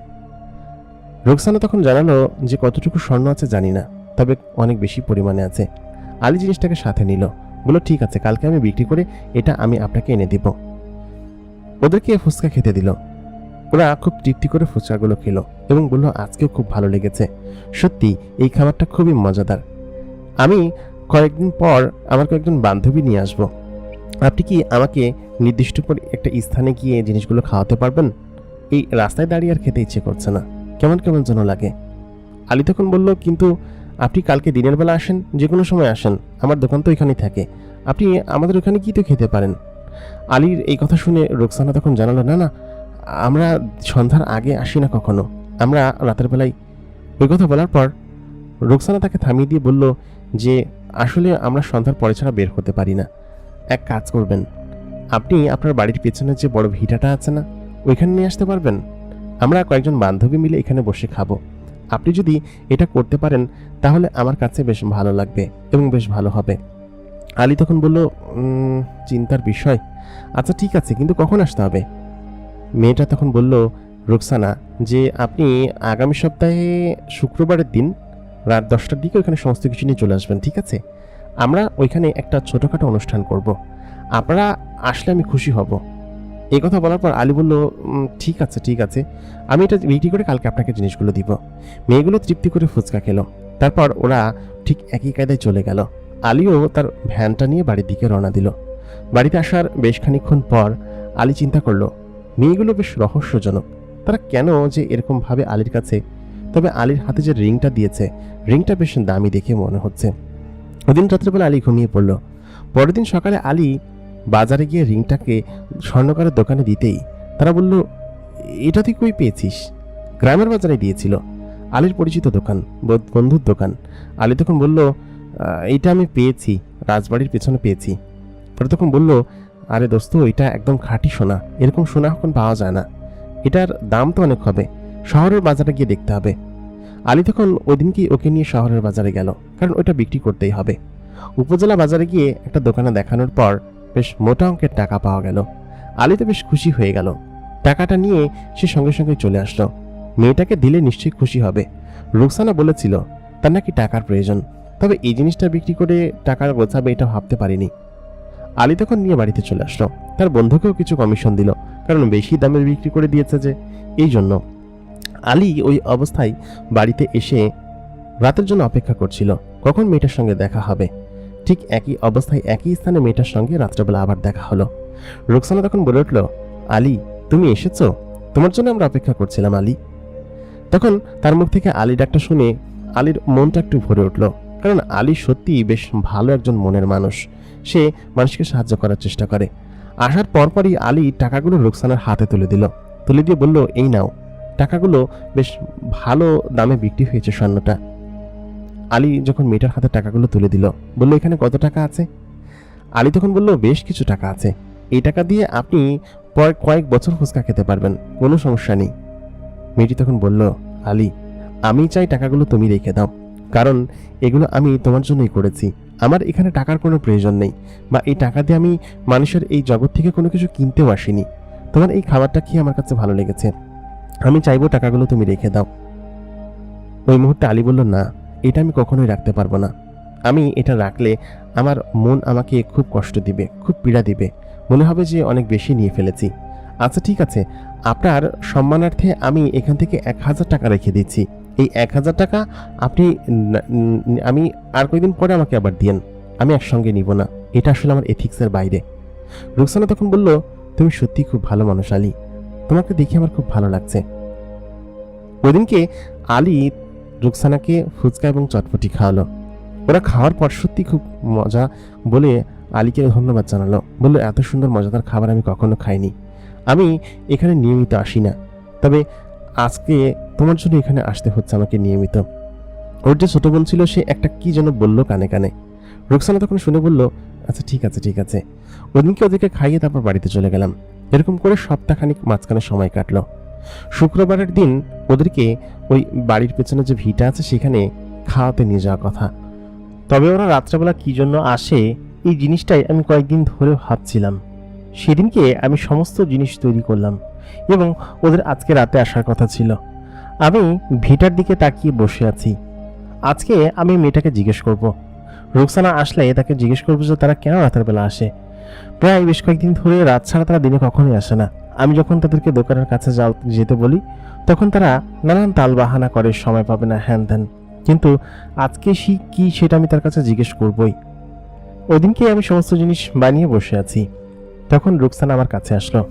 রোকসানা তখন জানালো যে কতটুকু স্বর্ণ আছে জানি না, তবে অনেক বেশি পরিমাণে আছে। আলী জিনিসটাকে সাথে নিল, বলল, ঠিক আছে, কালকে আমি বিক্রি করে এটা আমি আপনাকে এনে দিব। ওদেরকে ফুচকা খেতে দিল। ওরা খুব তৃপ্তি করে ফুচকাগুলো খেলো এবং বলল, আজকেও খুব ভালো লেগেছে, সত্যি এই খাবারটা খুবই মজাদার। আমি কয়েকদিন পর আমার কয়েকজন বান্ধবী নিয়ে আসব। আপনি কি আমাকে নির্দিষ্ট করে একটা স্থানে গিয়ে জিনিসগুলো খাওয়াতে পারবেন? এই রাস্তায় দাঁড়িয়ে আর খেতে ইচ্ছে করছে না, কেমন কেমন যেন লাগে। আলী তখন বলল, কিন্তু আপনি কালকে দিনের বেলা আসেন, যে কোনো সময় আসেন, আমার দোকান তো এখানেই থাকে, আপনি আমাদের ওখানে কি তো খেতে পারেন। আলীর এই কথা শুনে রোকসানা তখন জানালো, না না, আমরা সন্ধ্যার আগে আসি না কখনো, আমরা রাতের বেলায়। ওই কথা বলার পর রোকসানা তাকে থামিয়ে দিয়ে বলল যে আসলে আমরা সন্ধ্যার পরে ছাড়া বের হতে পারি না। এক কাজ করবেন, আপনি আপনার বাড়ির পেছনে যে বড় ভিটাটা আছে না, ওইখানে নিয়ে আসতে পারবেন? আমরা কয়েকজন বান্ধবী মিলে এখানে বসে খাবো। আপনি যদি এটা করতে পারেন তাহলে আমার কাছে বেশ ভালো লাগবে এবং বেশ ভালো হবে। আলী তখন বলল, চিন্তার বিষয়, আচ্ছা ঠিক আছে, কিন্তু কখন আসতে হবে? মেয়েটা তখন বলল, রোকসানা, যে আপনি আগামী সপ্তাহে শুক্রবারের দিন রাত 10টার দিকে ওইখানে সমস্ত কিছু নিয়ে চলে আসবেন, ঠিক আছে? আমরা ওইখানে একটা ছোটোখাটো অনুষ্ঠান করব, আপনারা আসলে আমি খুশি হব। এই কথা বলার পর আলী বলল, ঠিক আছে ঠিক আছে, আমি এটা বিক্রি করে কালকে আপনাকে জিনিসগুলো দিব। মেয়েগুলো তৃপ্তি করে ফুচকা খেলো। তারপর ওরা ঠিক একই কায়দায় চলে গেল। আলীও তার ভ্যানটা নিয়ে বাড়ির দিকে রওনা দিল। বাড়িতে আসার বেশ খানিকক্ষণ পর আলী চিন্তা করলো, মেয়েগুলো বেশ রহস্যজনক, তারা কেন যে এরকমভাবে আলীর কাছে। তবে আলীর হাতে যে রিংটা দিয়েছে, রিংটা বেশ দামি দেখে মনে হচ্ছে। ওদিন রাত্রেবেলা আলী ঘুমিয়ে পড়ল। পরের দিন সকালে আলী বাজারে গিয়ে রিংটাকে স্বর্ণকারের দোকানে দিতেই তারা বলল, এটা তুই কই পেয়েছিস? গ্রামের বাজারে দিয়েছিল, আলীর পরিচিত দোকান, বন্ধুর দোকান। আলী তখন বলল, এইটা আমি পেয়েছি, রাজবাড়ির পেছনে পেয়েছি। পরে তখন বলল, আরে দোস্ত, এটা একদম খাঁটি সোনা, এরকম সোনা এখন পাওয়া যায় না, এটার দাম তো অনেক হবে, শহরের বাজারে গিয়ে দেখতে হবে। আলী তখন ওই দিনকেই ওকে নিয়ে শহরের বাজারে গেল, কারণ ওইটা বিক্রি করতেই হবে। উপজেলা বাজারে গিয়ে একটা দোকানে দেখানোর পর বেশ মোটা অঙ্কের টাকা পাওয়া গেল। আলী তো বেশ খুশি হয়ে গেল। টাকাটা নিয়ে সে সঙ্গে সঙ্গে চলে আসলো। মেয়েটাকে দিলে নিশ্চয়ই খুশি হবে। রুকসানা বলেছিল তার নাকি টাকার প্রয়োজন, তবে এই জিনিসটা বিক্রি করে টাকা গোছাবে এটা ভাবতে পারিনি। আলী তখন নিয়ে বাড়িতে চলে আসলো। তার বন্ধুকেও কিছু কমিশন দিল, কারণ বেশি দামে বিক্রি করে দিয়েছে যে, এই জন্য। আলী ওই অবস্থায় বাড়িতে এসে রাতের জন্য অপেক্ষা করছিল কখন মেয়েটার সঙ্গে দেখা হবে। ঠিক একই অবস্থায় একই স্থানে মেয়েটার সঙ্গে রাত্রেবেলা আবার দেখা হলো। রুকসানা তখন বলে উঠল, আলী তুমি এসেছো? তোমার জন্য আমরা অপেক্ষা করছিলাম আলী। তখন তার মুখ থেকে আলী ডাকটা শুনে আলীর মনটা একটু ভরে উঠল, কারণ আলী সত্যিই বেশ ভালো একজন মনের মানুষ। সে মানুষকে সাহায্য করার চেষ্টা করে। আসার পরপরই আলী টাকাগুলো রুকসানার হাতে তুলে দিল। তুলে দিয়ে বলল, এই নাও, টাকাগুলো বেশ ভালো দামে বিক্রি হয়েছে স্বর্ণটা। আলী যখন মেয়েটার হাতে টাকাগুলো তুলে দিল, বলল, এখানে কত টাকা আছে? আলী তখন বলল, বেশ কিছু টাকা আছে। এই টাকা দিয়ে আপনি কয়েক বছর ফুচকা খেতে পারবেন, কোনো সমস্যা নেই। মেয়েটি তখন বলল, আলী আমি চাই টাকাগুলো তুমি রেখে দাও, কারণ এগুলো আমি তোমার জন্যই করেছি। আমার এখানে টাকার কোনো প্রয়োজন নেই, বা এই টাকা দিয়ে আমি মানুষের এই জগৎ থেকে কোনো কিছু কিনতেও আসিনি। তোমার এই খাবারটা খেয়ে আমার কাছে ভালো লেগেছে, আমি চাইবো টাকাগুলো তুমি রেখে দাও। ওই মুহূর্তে আলী বলল, না, এটা আমি কখনোই রাখতে পারবো না। আমি এটা রাখলে আমার মন আমাকে খুব কষ্ট দিবে, খুব পীড়া দিবে, মনে হবে যে অনেক বেশি নিয়ে ফেলেছি। আচ্ছা ঠিক আছে, আপনার সম্মানার্থে আমি এখান থেকে 1000 টাকা রেখে দিচ্ছি। এই 1000 টাকা আপনি আমি আর কয়েকদিন পরে আমাকে আবার দিয়েন, আমি একসঙ্গে নিব না, এটা আসলে আমার এথিক্সের বাইরে। রুকসানা তখন বলল, তুমি সত্যি খুব ভালো মানুষ আলী, তোমাকে দেখে আমার খুব ভালো লাগছে। ওইদিনকে আলী রুকসানাকে ফুচকা এবং চটপটি খাওয়ালো। ওরা খাওয়ার পর সত্যি খুব মজা বলে আলীকে ধন্যবাদ জানালো। বললো, এত সুন্দর মজাদার খাবার আমি কখনো খাইনি, আমি এখানে নিয়মিত আসি না, তবে আজকে তোমার জন্য এখানে আসতে হচ্ছে আমাকে নিয়মিত। ওর যে ছোট বোন ছিল সে একটা কি যেন বললো কানে কানে। রুকসানা তখন শুনে বলল, আচ্ছা ঠিক আছে ঠিক আছে। ওদিনকে ওদেরকে খাইয়ে তারপর বাড়িতে চলে গেলাম। এরকম করে সপ্তাহখানিক মাঝখানে সময় কাটলো। শুক্রবারের দিন ওদেরকে ওই বাড়ির পেছনে যে ভিটা আছে সেখানে খাওয়াতে নিয়ে যাওয়ার কথা। তবে ওরা রাত্রেবেলা কি জন্য আসে এই জিনিসটাই আমি কয়েকদিন ধরে ভাবছিলাম। সেদিনকে আমি সমস্ত জিনিস তৈরি করলাম এবং ওদের আজকে রাতে আসার কথা ছিল। আমি ভিটার দিকে তাকিয়ে বসে আছি। আজকে আমি মেয়েটাকে জিজ্ঞেস করব, রুকসানা আসলে তাকে জিজ্ঞেস করবো যে তারা কেন রাতের বেলা আসে। প্রায় বেশ কয়েকদিন ধরে রাত ছাড়া তারা দিনে কখনোই আসে না। আমি যখন তাদেরকে দোকানের কাছে যেতে বলি তখন তারা নানান তাল বাহানা করে, সময় পাবে না, হ্যান ত্যান। কিন্তু আজকে কি সেটা আমি তার কাছে জিজ্ঞেস করবই। ওই দিনকে আমি সমস্ত জিনিস বানিয়ে বসে আছি, তখন রুকসানা আমার কাছে আসলো।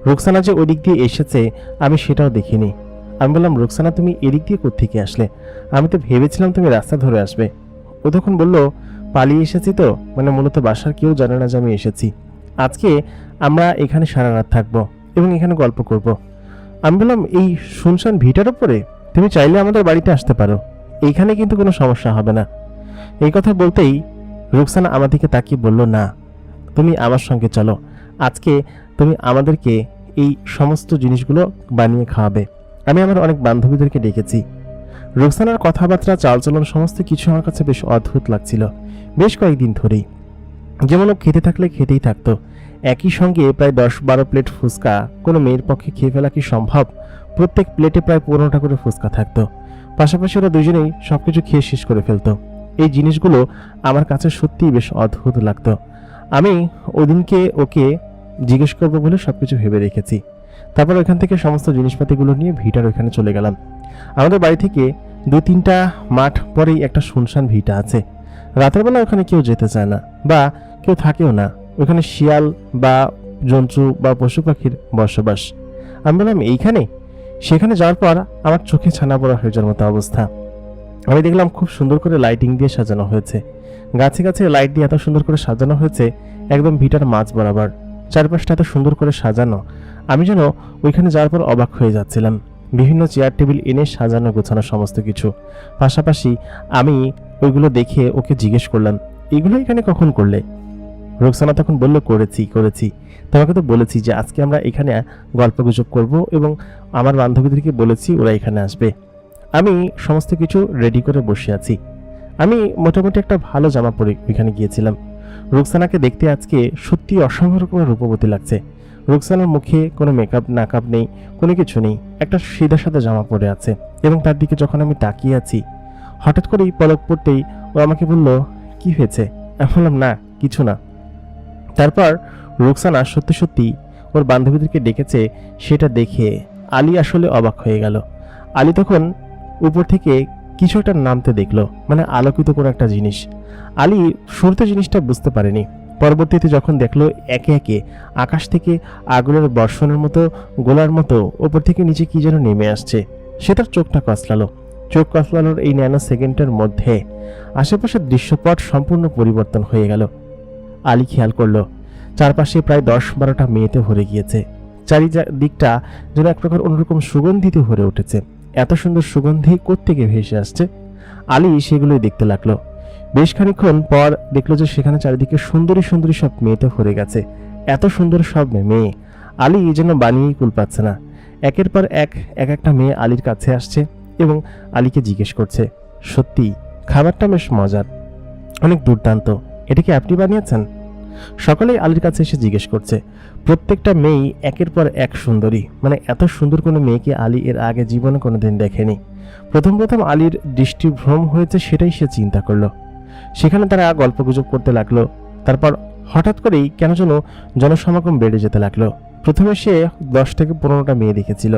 রুকসানা যে ওই দিক দিয়ে এসেছে আমি সেটাও দেখিনি। আমি বললাম, রুকসানা তুমি এদিক দিয়ে কোত্থেকে আসলে? আমি তো ভেবেছিলাম তুমি রাস্তা ধরে আসবে। ও তখন বলল, পালিয়ে এসেছি তো, মানে মূলত বাসার কেউ জানে না যে আমি এসেছি। আজকে আমরা এখানে সারা রাত থাকবো এবং এখানে গল্প করব। আমি বললাম, এই শুনশান ভিটার উপরে? তুমি চাইলে আমাদের বাড়িতে আসতে পারো, এইখানে কিন্তু কোনো সমস্যা হবে না। এই কথা বলতেই রুকসানা আমার দিকে তাকিয়ে বলল, না, তুমি আমার সঙ্গে চলো, আজকে তুমি আমাদেরকে এই সমস্ত জিনিসগুলো বানিয়ে খাওয়াবে। আমি আমার অনেক বান্ধবীদেরকে ডেকেছি। রুকসানার কথাবার্তা, চালচলন সমস্ত কিছু আমার কাছে বেশ অদ্ভুত লাগছিল বেশ কয়েকদিন ধরেই। যেমন ও খেতে থাকলে খেতেই থাকতো। একই সঙ্গে প্রায় 10-12 প্লেট ফুচকা কোনো মেয়ের পক্ষে খেয়ে ফেলা কি সম্ভব? প্রত্যেক প্লেটে প্রায় 15টা করে ফুচকা থাকতো। পাশাপাশি ওরা দুজনেই সবকিছু খেয়ে শেষ করে ফেলতো। এই জিনিসগুলো আমার কাছে সত্যিই বেশ অদ্ভুত লাগতো। আমি ওদিনকে ওকে জিজ্ঞেস করবো বলে সবকিছু ভেবে রেখেছি। তারপর ওইখান থেকে সমস্ত জিনিসপাতিগুলো নিয়ে ভিটার ওইখানে চলে গেলাম। আমাদের বাড়ি থেকে 2-3টা মাঠ পরেই একটা শুনশান ভিটা আছে। রাতের বেলা ওখানে কেউ যেতে চায় না বা কেউ থাকেও না। ওখানে শিয়াল বা জন্তু বা পশু পাখির বসবাস। আমি বললাম, এইখানে? সেখানে যাওয়ার পর আমার চোখে ছানা পড়া হয়ে যাওয়ার মতো অবস্থা। আমি দেখলাম খুব সুন্দর করে লাইটিং দিয়ে সাজানো হয়েছে, গাছে গাছে লাইট দিয়ে এত সুন্দর করে সাজানো হয়েছে, একদম ভিটার মাঝ বরাবর। চারপাশটা এত সুন্দর করে সাজানো, আমি যেন ওইখানে যাওয়ার পর অবাক হয়ে যাচ্ছিলাম। বিভিন্ন চেয়ার টেবিল এনে সাজানো গোছানো সমস্ত কিছু। পাশাপাশি আমি ওইগুলো দেখে ওকে জিজ্ঞেস করলাম, এগুলো এখানে কখন করলে? রুকসানা তখন বলল, করেছি। তোমাকে তো বলেছি যে আজকে আমরা এখানে গল্পগুজব করব এবং আমার বান্ধবীদেরকে বলেছি ওরা এখানে আসবে। আমি সমস্ত কিছু রেডি করে বসে আছি। আমি মোটামুটি একটা ভালো জামা পরে ওইখানে গিয়েছিলাম। রুকসানাকে দেখতে আজকে সত্যি অসম্ভব রকমের রূপবতী লাগছে। রুকসানার মুখে কোনো মেকআপ নাকাপ নেই, কোনো কিছু নেই, একটা সিধা সাদা জামা পরে আছে। এবং তার দিকে যখন আমি তাকিয়ে আছি, হঠাৎ করেই পলক পড়তেই ও আমাকে বলল, কি হয়েছে? আমি বললাম, না কিছু না। তারপর রুকসানা সত্যি সত্যি ওর বান্ধবীদেরকে ডেকেছে, সেটা দেখে আলী আসলে অবাক হয়ে গেল। আলী তখন উপর থেকে কিছু একটা নামতে দেখলো, মানে আলোকিত কোনো একটা জিনিস। আলী শুরুতে জিনিসটা বুঝতে পারেনি, পরবর্তীতে যখন দেখলো একে একে আকাশ থেকে আগুনের বর্ষণের মতো গোলার মতো ওপর থেকে নিচে কি যেন নেমে আসছে, সে তার চোখটা কসলালো। চোখ কসলানোর এই ন্যানো সেকেন্ডের মধ্যে আশেপাশের দৃশ্যপট সম্পূর্ণ পরিবর্তন হয়ে গেল। আলী খেয়াল করলো চারপাশে প্রায় 10-12টা মেয়েতে ভরে গিয়েছে। চারিদিকটা যেন এক প্রকার অন্যরকম সুগন্ধিতে ভরে উঠেছে। এত সুন্দর সুগন্ধি কোত্থেকে ভেসে আসছে? আলী সেগুলোই দেখতে লাগলো। বেশ খানিকক্ষণ পর দেখলো যে সেখানে চারিদিকে সুন্দরী সুন্দরী সব মেয়েতে ভরে গেছে। এত সুন্দর সব মেয়ে, আলী যেন বানিয়েই কুল পাচ্ছে না। একের পর এক একটা মেয়ে আলীর কাছে আসছে এবং আলীকে জিজ্ঞেস করছে, সত্যি খাবারটা বেশ মজার, অনেক দুর্দান্ত, এটা কি আপনি বানিয়েছেন? সকলেই আলীর কাছে এসে জিজ্ঞেস করছে। প্রত্যেকটা মেয়েই একের পর এক সুন্দরী, মানে এত সুন্দর কোনো মেয়েকে আলী এর আগে জীবনে কোনোদিন দেখেনি। প্রথম আলীর দৃষ্টিভ্রম হয়েছে, সেটাই সে চিন্তা করলো। সেখানে তারা গল্পগুজব করতে লাগলো। তারপর হঠাৎ করেই কেন যেন জনসমাগম বেড়ে যেতে লাগলো। প্রথমে সে 10 থেকে 15টা মেয়ে দেখেছিল,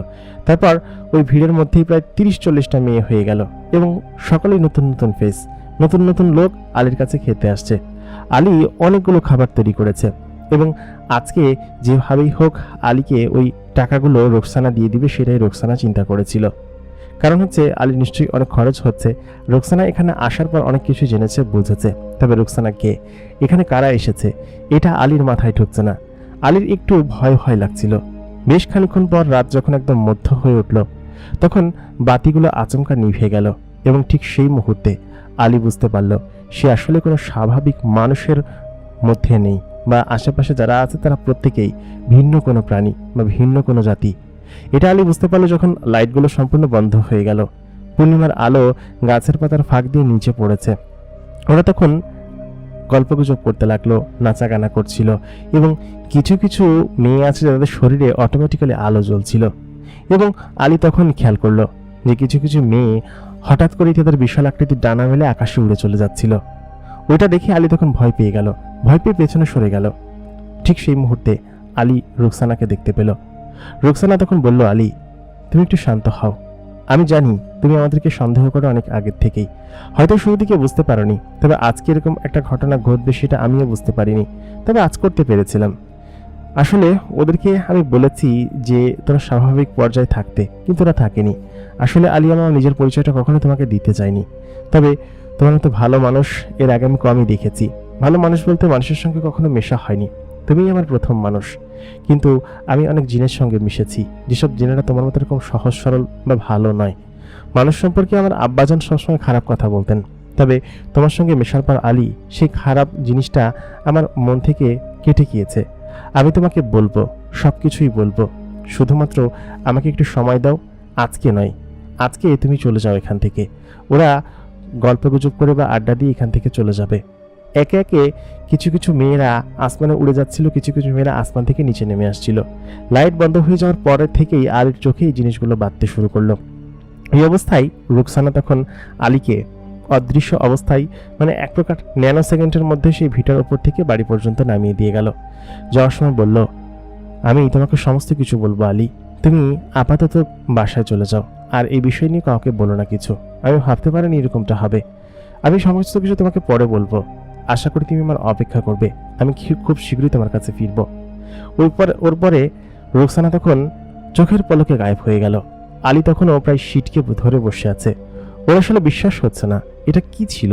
তারপর ওই ভিড়ের মধ্যেই প্রায় 30-40টা মেয়ে হয়ে গেল এবং সকলেই নতুন নতুন ফেস, নতুন নতুন লোক আলীর কাছে খেতে আসছে। আলী অনেকগুলো খাবার তৈরি করেছে এবং আজকে যেভাবেই হোক আলীকে ওই টাকাগুলো রোকসানা দিয়ে দিবে, সেটাই রোকসানা চিন্তা করেছিল। কারণ হচ্ছে আলীর নিশ্চয়ই অনেক খরচ হচ্ছে। রোকসানা এখানে আসার পর অনেক কিছু জেনেছে, বুঝেছে। তবে রোকসানা কে, এখানে কারা এসেছে, এটা আলীর মাথায় ঢুকছে না। আলীর একটু ভয় ভয় লাগছিল। বেশ খানিক্ষণ পর রাত যখন একদম মধ্য হয়ে উঠল, তখন বাতিগুলো আচমকা নিভে গেল এবং ঠিক সেই মুহূর্তে আলী বুঝতে পারল সে আসলে কোনো স্বাভাবিক মানুষের মধ্যে নেই, বা আশেপাশে যারা আছে তারা প্রত্যেকেই ভিন্ন কোনো প্রাণী বা ভিন্ন কোনো জাতি। এটা আলী বুঝতে পারলো যখন লাইটগুলো সম্পূর্ণ বন্ধ হয়ে গেল। পূর্ণিমার আলো গাছের পাতার ফাঁক দিয়ে নিচে পড়েছে। ওরা তখন গল্পগুজব করতে লাগলো, নাচা গানা করছিল এবং কিছু কিছু মেয়ে আছে যাদের শরীরে অটোমেটিক্যালি আলো জ্বলছিল। এবং আলী তখন খেয়াল করলো যে কিছু কিছু মেয়ে হঠাৎ করেই তাদের বিশাল আকৃতির ডানা মেলে আকাশে উড়ে চলে যাচ্ছিল। ওইটা দেখে আলী তখন ভয় পেয়ে গেল, ভয় পেয়ে পেছনে সরে গেল। ঠিক সেই মুহূর্তে আলী রুকসানাকে দেখতে পেল। রুকসানা তখন বলল, আলী তুমি একটু শান্ত হও, আমি জানি তুমি আমাদেরকে সন্দেহ করো অনেক আগের থেকেই, হয়তো শুরু থেকে বুঝতে পারোনি, তবে আজকে এরকম একটা ঘটনা ঘটবে সেটা আমিও বুঝতে পারিনি, তবে আজ করতে পেরেছিলাম। আসলে ওদেরকে আমি বলেছি যে তোরা স্বাভাবিক পর্যায়ে থাকতে, কিন্তু ওরা থাকেনি। আসলে আলী আমার নিজের পরিচয়টা কখনো তোমাকে দিতে চাইনি, তবে তোমার মতো ভালো মানুষ এর আগে আমি কমই দেখেছি। ভালো মানুষ বলতে মানুষের সঙ্গে কখনো মেশা হয়নি, তুমিই আমার প্রথম মানুষ। কিন্তু আমি অনেক জিনের সঙ্গে মিশেছি, যেসব জিনেরা তোমার মতো এরকম সহজ সরল বা ভালো নয়। মানুষ সম্পর্কে আমার আব্বাজান সবসময় খারাপ কথা বলতেন, তবে তোমার সঙ্গে মেশার পর আলী সেই খারাপ জিনিসটা আমার মন থেকে কেটে গিয়েছে। আমি তোমাকে বলবো, সব কিছুই বলবো, শুধুমাত্র আমাকে একটু সময় দাও। আজকে নয়, আজকে তুমি চলে যাও এখান থেকে। ওরা গল্পগুজব করে বা আড্ডা দিয়ে এখান থেকে চলে যাবে। একে একে কিছু কিছু মেয়েরা আসমানে উড়ে যাচ্ছিল, কিছু কিছু মেয়েরা আসমান থেকে নিচে নেমে আসছিল। লাইট বন্ধ হয়ে যাওয়ার পরের থেকেই আলীর চোখে এই জিনিসগুলো বাঁধতে শুরু করলো। এই অবস্থায় রুকসানা তখন আলীকে অদৃশ্য অবস্থায়, মানে এক প্রকার ন্যানো সেকেন্ডের মধ্যে সেই ভিটার ওপর থেকে বাড়ি পর্যন্ত নামিয়ে দিয়ে গেল। যাওয়ার সময় বলল, আমি তোমাকে সমস্ত কিছু বলবো আলী, তুমি আপাতত বাসায় চলে যাও, আর এই বিষয় নিয়ে কাউকে বলো না কিছু। আমি ভাবতে পারিনি এরকমটা হবে। আমি সমস্ত কিছু তোমাকে পরে বলবো, আশা করি তুমি আমার অপেক্ষা করবে। আমি খুব শীঘ্রই তোমার কাছে ফিরবো। ওর পরে রুকসানা তখন চোখের পলকে গায়েব হয়ে গেল। আলী তখনও প্রায় সিটকে ধরে বসে আছে। ওর আসলে বিশ্বাস হচ্ছে না এটা কি ছিল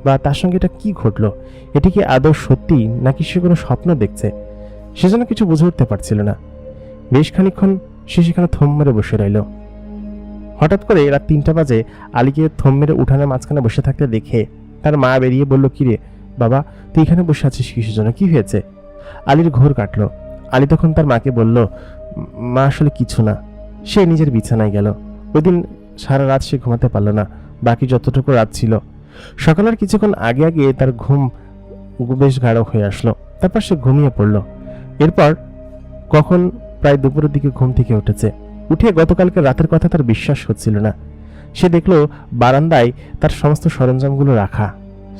বা তার সঙ্গে এটা কি ঘটলো। এটি কি আদৌ সত্যি নাকি সে কোনো স্বপ্ন দেখছে, সে যেন কিছু বুঝে উঠতে পারছিল না। বেশ খানিকক্ষণ সে সেখানে থম মেরে বসে রইল। হঠাৎ করে রাত 3টা বাজে আলীকে থম মেরে উঠানের মাঝখানে বসে থাকতে দেখে তার মা বেরিয়ে বলল, কিরে বাবা, তুই এখানে বসে আছিস কিসের জন্য, কি হয়েছে? আলীর ঘোর কাটলো। আলী তখন তার মাকে বলল, মা আসলে কিছু না। সে নিজের বিছানায় গেল। ওই দিন সারা রাত সে ঘুমাতে পারল না, বাকি যতটুকু রাত ছিল। সকালের কিছুক্ষণ আগে আগে তার ঘুম বেশ গাঢ় হয়ে আসলো। তারপর সে ঘুমিয়ে পড়ল। এরপর কখন প্রায় দুপুরের দিকে ঘুম থেকে উঠেছে। উঠে গতকালকে রাতের কথা তার বিশ্বাস হচ্ছিল না। সে দেখলো বারান্দায় তার সমস্ত সরঞ্জামগুলো রাখা।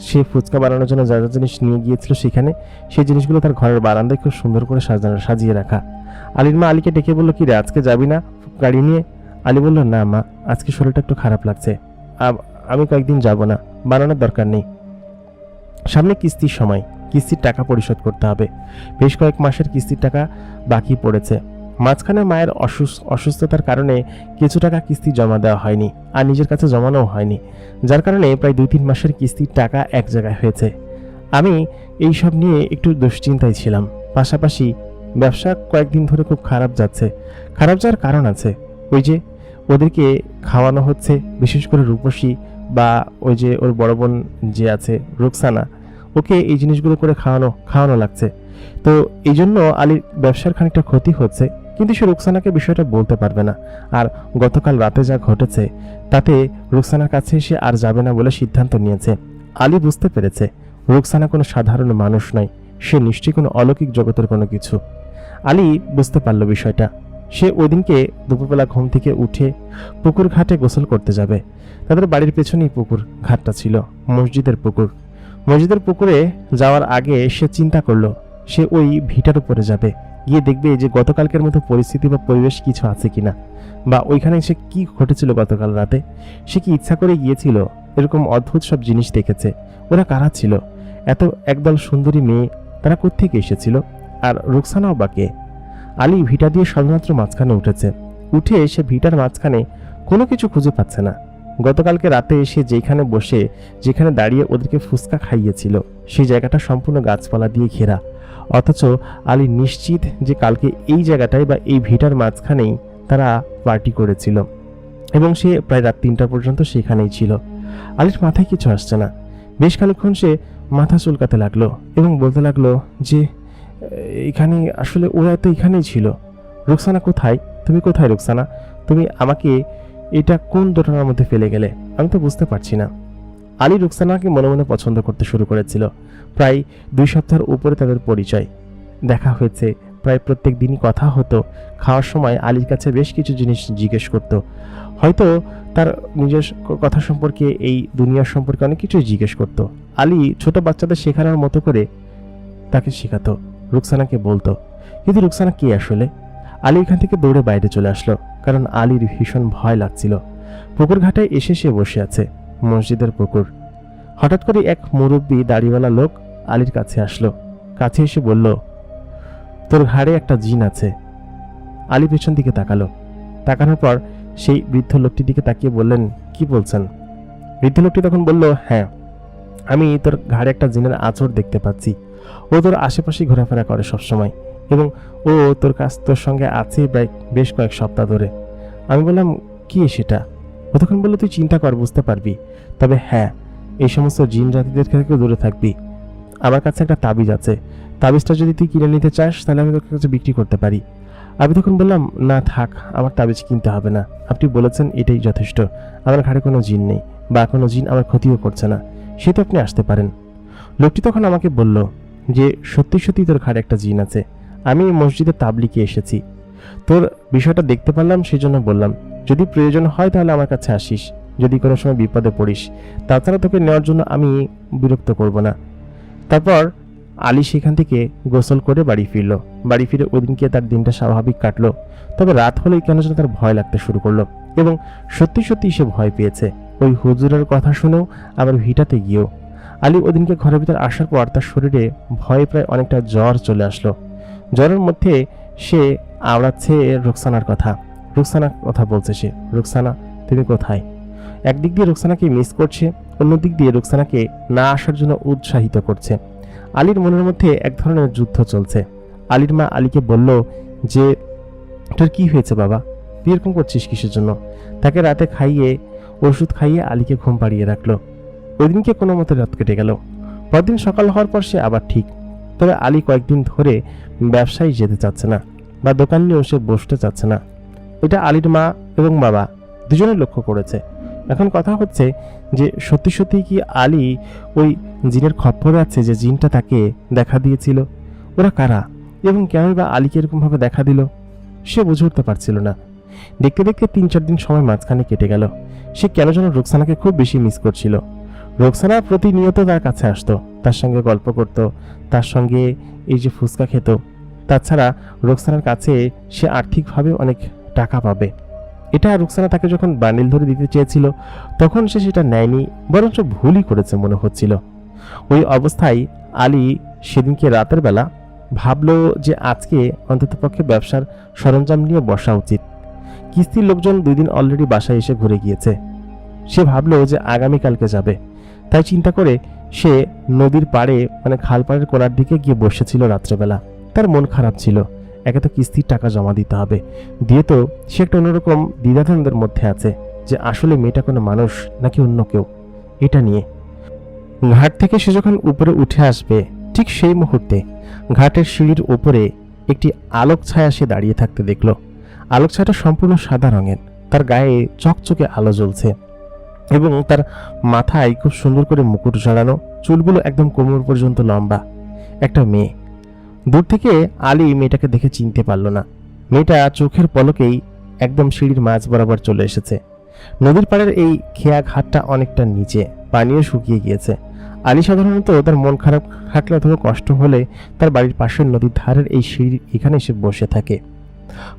সে ফুচকা বানানোর জন্য যা যা জিনিস নিয়ে গিয়েছিল সেখানে, সেই জিনিসগুলো তার ঘরের বারান্দায় খুব সুন্দর করে সাজিয়ে রাখা। আলীর মা আলীকে ডেকে বলল, কি রে, আজকে যাবি না গাড়ি নিয়ে? আলী বলল, না মা, আজকে শরীরটা একটু খারাপ লাগছে, আমি কয়েকদিন যাব না, বানানোর দরকার নেই। সামনে কিস্তির সময়, কিস্তির টাকা পরিশোধ করতে হবে। বেশ কয়েক মাসের কিস্তির টাকা বাকি পড়েছে। মাঝখানে মায়ের অসুস্থতার কারণে কিছু টাকা কিস্তি জমা দেওয়া হয়নি, আর নিজের কাছে জমানোও হয়নি, যার কারণে প্রায় 2-3 মাসের কিস্তির টাকা এক জায়গায় হয়েছে। আমি এই সব নিয়ে একটু দুশ্চিন্তায় ছিলাম। পাশাপাশি ব্যবসা কয়েকদিন ধরে খুব খারাপ যাচ্ছে। খারাপ যাওয়ার কারণ আছে, ওই যে ওদেরকে খাওয়ানো হচ্ছে, বিশেষ করে রূপসী বা ওই যে ওর বড় বোন যে আছে রুকসানা, ওকে এই জিনিসগুলো করে খাওয়ানো লাগছে। তো এই জন্য আলীর ব্যবসার খানিকটা ক্ষতি হচ্ছে, কিন্তু সে রুকসানাকে বিষয়টা বলতে পারবে না। আর গতকাল রাতে যা ঘটেছে তাতে রুকসানার কাছে সে আর যাবে না বলে সিদ্ধান্ত নিয়েছে। আলী বুঝতে পেরেছে রুকসানা কোনো সাধারণ মানুষ নয়, সে নিশ্চয়ই কোনো অলৌকিক জগতের কোনো কিছু। আলী বুঝতে পারল বিষয়টা। সে ওই দিনকে দুপুরবেলা ঘুম থেকে উঠে পুকুর ঘাটে গোসল করতে যাবে। তাদের বাড়ির পেছনেই পুকুর ঘাটটা ছিল, মসজিদের পুকুর। মসজিদের পুকুরে যাওয়ার আগে সে চিন্তা করলো সে ওই ভিটার উপরে যাবে, গিয়ে দেখবে যে গতকালকের মতো পরিস্থিতি বা পরিবেশ কিছু আছে কিনা, বা ওইখানে সে কি ঘটেছিল গতকাল রাতে। সে কি ইচ্ছা করে গিয়েছিল? এরকম অদ্ভুত সব জিনিস দেখেছে। ওরা কারা ছিল? এত একদল সুন্দরী মেয়ে, তারা কোত্থেকে এসেছিল? আর রুকসানাও বা কে? আলী ভিটা দিয়ে সবেমাত্র মাঝখানে উঠেছে। উঠে সে ভিটার মাঝখানে কোনো কিছু খুঁজে পাচ্ছে না। গতকালকে রাতে এসে যেখানে দাঁড়িয়ে ওদেরকে ফুচকা খাইয়েছিল, সেই জায়গাটা সম্পূর্ণ গাছপালা দিয়ে ঘেরা। অথচ আলী নিশ্চিত যে কালকে এই জায়গাটায় বা এই ভিটার মাঝখানেই তারা পার্টি করেছিল, এবং সে প্রায় রাত 3টা পর্যন্ত সেখানেই ছিল। আলীর মাথায় কিছু আসছে না। বেশ খানিকক্ষণ সে মাথা চুলকাতে লাগলো এবং বলতে লাগলো যে এখানে আসলে ওরা তো এখানেই ছিল। রুকসানা কোথায়? তুমি কোথায় রুকসানা? তুমি আমাকে এটা কোন দোটানার মধ্যে ফেলে গেলে? আমি তো বুঝতে পারছি না। আলী রুকসানাকে মনে মনে পছন্দ করতে শুরু করেছিল। প্রায় 2 সপ্তাহের উপরে তাদের পরিচয়, দেখা হয়েছে, প্রায় প্রত্যেক দিনই কথা হতো। খাওয়ার সময় আলীর কাছে বেশ কিছু জিনিস জিজ্ঞেস করত, হয়তো তার নিজের কথা সম্পর্কে, এই দুনিয়ার সম্পর্কে অনেক কিছুই জিজ্ঞেস করত। আলী ছোট বাচ্চাদের শেখানোর মতো করে তাকে শেখাতো, রুকসানাকে বলতো। কিন্তু রুকসানা কে আসলে? আলী এখান থেকে দৌড়ে বাইরে চলে আসলো, কারণ আলীর ভীষণ ভয় লাগছিল। পুকুর ঘাটে এসে সে বসে আছে, মসজিদের পুকুর। হঠাৎ করে এক মুরব্বী দাড়িওয়ালা লোক আলীর কাছে আসলো। কাছে এসে বলল, তোর ঘাড়ে একটা জিন আছে। আলী পেছন দিকে তাকালো। তাকানোর পর সেই বৃদ্ধ লোকটির দিকে তাকিয়ে বললেন, কি বলছেন? বৃদ্ধ লোকটি তখন বলল, হ্যাঁ, আমি তোর ঘাড়ে একটা জিনের আঁচড় দেখতে পাচ্ছি। ও তোর আশেপাশে ঘোরাফেরা করে সবসময়, এবং ও তোর সঙ্গে আছে প্রায় বেশ কয়েক সপ্তাহ ধরে। আমি বললাম, কি সেটা? ও তখন বললো, তুই চিন্তা কর, বুঝতে পারবি। তবে হ্যাঁ, এই সমস্ত জিন জাতিদের থেকে দূরে থাকবি। আমার কাছে একটা তাবিজ আছে, তাবিজটা যদি তুই কিনে নিতে চাস তাহলে আমি তোর কাছে বিক্রি করতে পারি। আমি তখন বললাম, না থাক, আমার তাবিজ কিনতে হবে না, আপনি বলেছেন এটাই যথেষ্ট। আমার ঘাড়ে কোনো জিন নেই, বা কোনো জিন আমার ক্ষতিও করছে না, সেটা আপনি আসতে পারেন। লোকটি তখন আমাকে বলল যে সত্যি সত্যি তোর ঘাড়ে একটা জিন আছে। আমি মসজিদে তাবলিগে এসেছি, তোর বিষয়টা দেখতে পারলাম, সেই জন্য বললাম যদি প্রয়োজন হয় তাহলে আমার কাছে আসিস, যদি কোনো সময় বিপদে পড়িস। তাছাড়া তোকে নেওয়ার জন্য আমি বিরক্ত করব না। তারপর আলী সেখান থেকে গোসল করে বাড়ি ফিরল। বাড়ি ফিরে ওদিনকে তার দিনটা স্বাভাবিক কাটলো। তবে রাত হলেই কেন যেন তার ভয় লাগতে শুরু করলো, এবং সত্যি সত্যি সে ভয় পেয়েছে, ওই হুজুরের কথা শুনেও, আবার ভিটাতে গিয়েও। আলী ওদিনকে ঘরের ভিতর আসার পর তার শরীরে ভয়ে প্রায় অনেকটা জ্বর চলে আসলো। জ্বরের মধ্যে সে আওড়াচ্ছে রুকসানার কথা, রুকসানার কথা বলছে সে, রুকসানা তুমি কোথায়? একদিক দিয়ে রুকসানাকে মিস করছে, অন্যদিক দিয়ে রুকসানাকে না আসার জন্য উৎসাহিত করছে। আলীর মনের মধ্যে এক ধরনের যুদ্ধ চলছে। আলীর মা আলীকে বলল যে তোর কি হয়েছে বাবা, তুই এরকম করছিস কিসের জন্য? তাকে রাতে খাইয়ে, ওষুধ খাইয়ে আলীকে ঘুম পাড়িয়ে রাখলো। ওই দিনকে কোনো মতো রাত কেটে গেল। পরদিন সকাল হওয়ার পর সে আবার ঠিক। তবে আলী কয়েকদিন ধরে ব্যবসায় যেতে চাচ্ছে না, বা দোকান নিয়েও সে বসতে চাচ্ছে না। এটা আলীর মা এবং বাবা দুজনে লক্ষ্য করেছে। এখন কথা হচ্ছে যে সত্যি সত্যি কি আলী ওই জিনের খপ্পরে আছে, যে জিনটা তাকে দেখা দিয়েছিল? ওরা কারা? এবং কেনই বা আলীকে এরকমভাবে দেখা দিল সে বুঝে উঠতে পারছিল না। দেখতে দেখতে 3-4 দিন সময় মাঝখানে কেটে গেল। সে কেন যেন রুকসানাকে খুব বেশি মিস করছিল। রুকসানা প্রতিনিয়ত তার কাছে আসতো, তার সঙ্গে গল্প করত, তার সঙ্গে এই যে ফুচকা খেত। তাছাড়া রুকসানার কাছে সে আর্থিকভাবে অনেক টাকা পাবে, এটা রুকসানা তাকে যখন বান্ডিল ধরে দিতে চেয়েছিল তখন সে সেটা নেয়নি, বরঞ্চ ভুলই করেছে মনে হচ্ছিল। ওই অবস্থায় আলী সেদিনকে রাতের বেলা ভাবলো যে আজকে অন্ততপক্ষে ব্যবসার সরঞ্জাম নিয়ে বসা উচিত। কিস্তির লোকজন 2 দিন অলরেডি বাসায় এসে ঘুরে গিয়েছে। সে ভাবলো যে আগামীকালকে যাবে। তাই চিন্তা করে সে নদীর পাড়ে মানে খালপাড়ের কোনার দিকে গিয়ে বসেছিল রাত্রেবেলা। তার মন খারাপ ছিল, একে তো কিস্তির টাকা জমা দিতে হবে, দিয়ে তো সে একটা অন্যরকম দ্বিধাদ্বন্দ্বের মধ্যে আছে যে আসলে মেয়েটা কোনো মানুষ নাকি অন্য কেউ। এটা নিয়ে ঘাট থেকে সে যখন উপরে উঠে আসবে ঠিক সেই মুহূর্তে ঘাটের সিঁড়ির উপরে একটি আলোক ছায়া সে দাঁড়িয়ে থাকতে দেখল। আলোক ছায়াটা সম্পূর্ণ সাদা রঙের, তার গায়ে চকচকে আলো জ্বলছে এবং তার মাথায় খুব সুন্দর করে মুকুট জড়ানো, চুলগুলো একদম কোমর পর্যন্ত লম্বা। একটা মেয়ে। দূর থেকে আলী মেয়েটাকে দেখে চিনতে পারল না। মেয়েটা চোখের পলকেই একদম সিঁড়ির মাঝ বরাবর চলে এসেছে। নদীর পাড়ের এই খেয়া ঘাটটা অনেকটা নিচে, পানিও শুকিয়ে গিয়েছে। আলী সাধারণত তার মন খারাপ থাকলে অথবা কষ্ট হলে তার বাড়ির পাশের নদীর ধারের এই সিঁড়ি এখানে এসে বসে থাকে।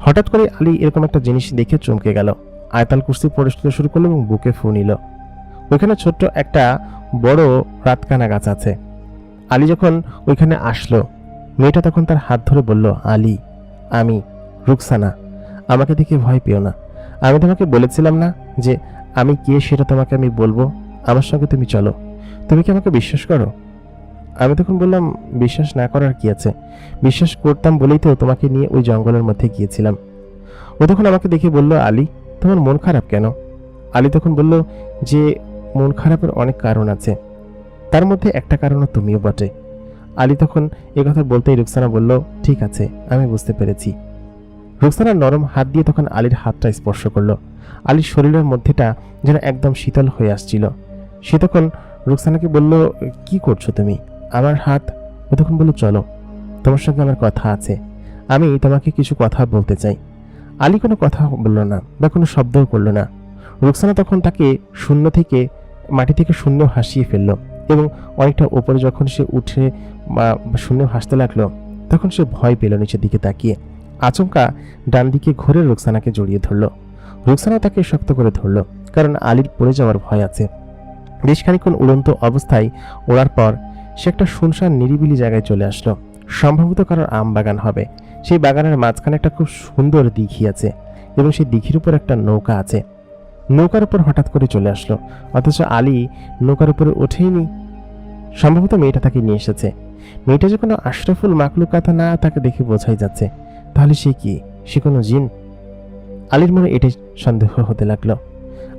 হঠাৎ করে আলী এরকম একটা জিনিস দেখে চমকে গেল। আয়তাল কুস্তি পরিস্থিতি শুরু করলো এবং বুকে ফু নিল। ওইখানে ছোট্ট একটা বড় রাতকানা গাছ আছে। আলী যখন ওইখানে আসলো, মেয়েটা তখন তার হাত ধরে বলল, আলী, আমি রুকসানা, আমাকে দেখে ভয় পেও না। আমি তোমাকে বলেছিলাম না যে আমি কে সেটা তোমাকে আমি বলবো, আমার সঙ্গে তুমি চলো। তুমি কি আমাকে বিশ্বাস করো? আমি তখন বললাম, বিশ্বাস না করার কি আছে, বিশ্বাস করতাম বলেই তো তোমাকে নিয়ে ওই জঙ্গলের মধ্যে গিয়েছিলাম। ও তখন আমাকে দেখে বলল, আলী, তোমার মন খারাপ কেন? আলী তখন বলল যে মন খারাপের অনেক কারণ আছে, তার মধ্যে একটা কারণও তুমিও বটে। আলী তখন এই কথা বলতেই রুকসানা বলল, ঠিক আছে, আমি বুঝতে পেরেছি। রুকসানার নরম হাত দিয়ে তখন আলীর হাতটা স্পর্শ করলো। আলীর শরীরের মধ্যেটা যেন একদম শীতল হয়ে আসছিল। সে তখন রুকসানাকে বলল, কি করছো তুমি? আমার হাত। ও তখন বলল, চলো, তোমার সঙ্গে আমার কথা আছে, আমি তোমাকে কিছু কথা বলতে চাই। আলী কোনো কথা বলল না বা কোনো শব্দও করল না। রুকসানা তখন তাকে শূন্য থেকে মাটি থেকে শূন্য হাসিয়ে ফেলল এবং অনেকটা ওপরে যখন সে উঠে শূন্য হাসতে লাগলো তখন সে ভয় পেল। নিচের দিকে তাকিয়ে আচমকা ডান দিকে ঘুরে রুকসানাকে জড়িয়ে ধরল। রুকসানা তাকে শক্ত করে ধরল, কারণ আলীর পড়ে যাওয়ার ভয় আছে। বেশ খানিকক্ষণ উড়ন্ত অবস্থায় ওড়ার পর সে একটা শুনশান নিরিবিলি জায়গায় চলে আসলো। সম্ভবত কারোর আম বাগান হবে। সেই বাগানের মাঝখানে একটা খুব সুন্দর দিঘি আছে এবং সেই দিঘির উপর একটা নৌকা আছে। নৌকার উপর হঠাৎ করে চলে আসলো, অথচ আলী নৌকার উপরে ওঠেইনি। সম্ভবত মেয়েটা তাকে নিয়ে এসেছে। মেয়েটা যে কোনো আশরাফুল মাকলুকাতা না, তাকে দেখে বোঝাই যাচ্ছে। তাহলে সে কি? সে কোনো জিন? আলীর মনে এটাই সন্দেহ হতে লাগলো।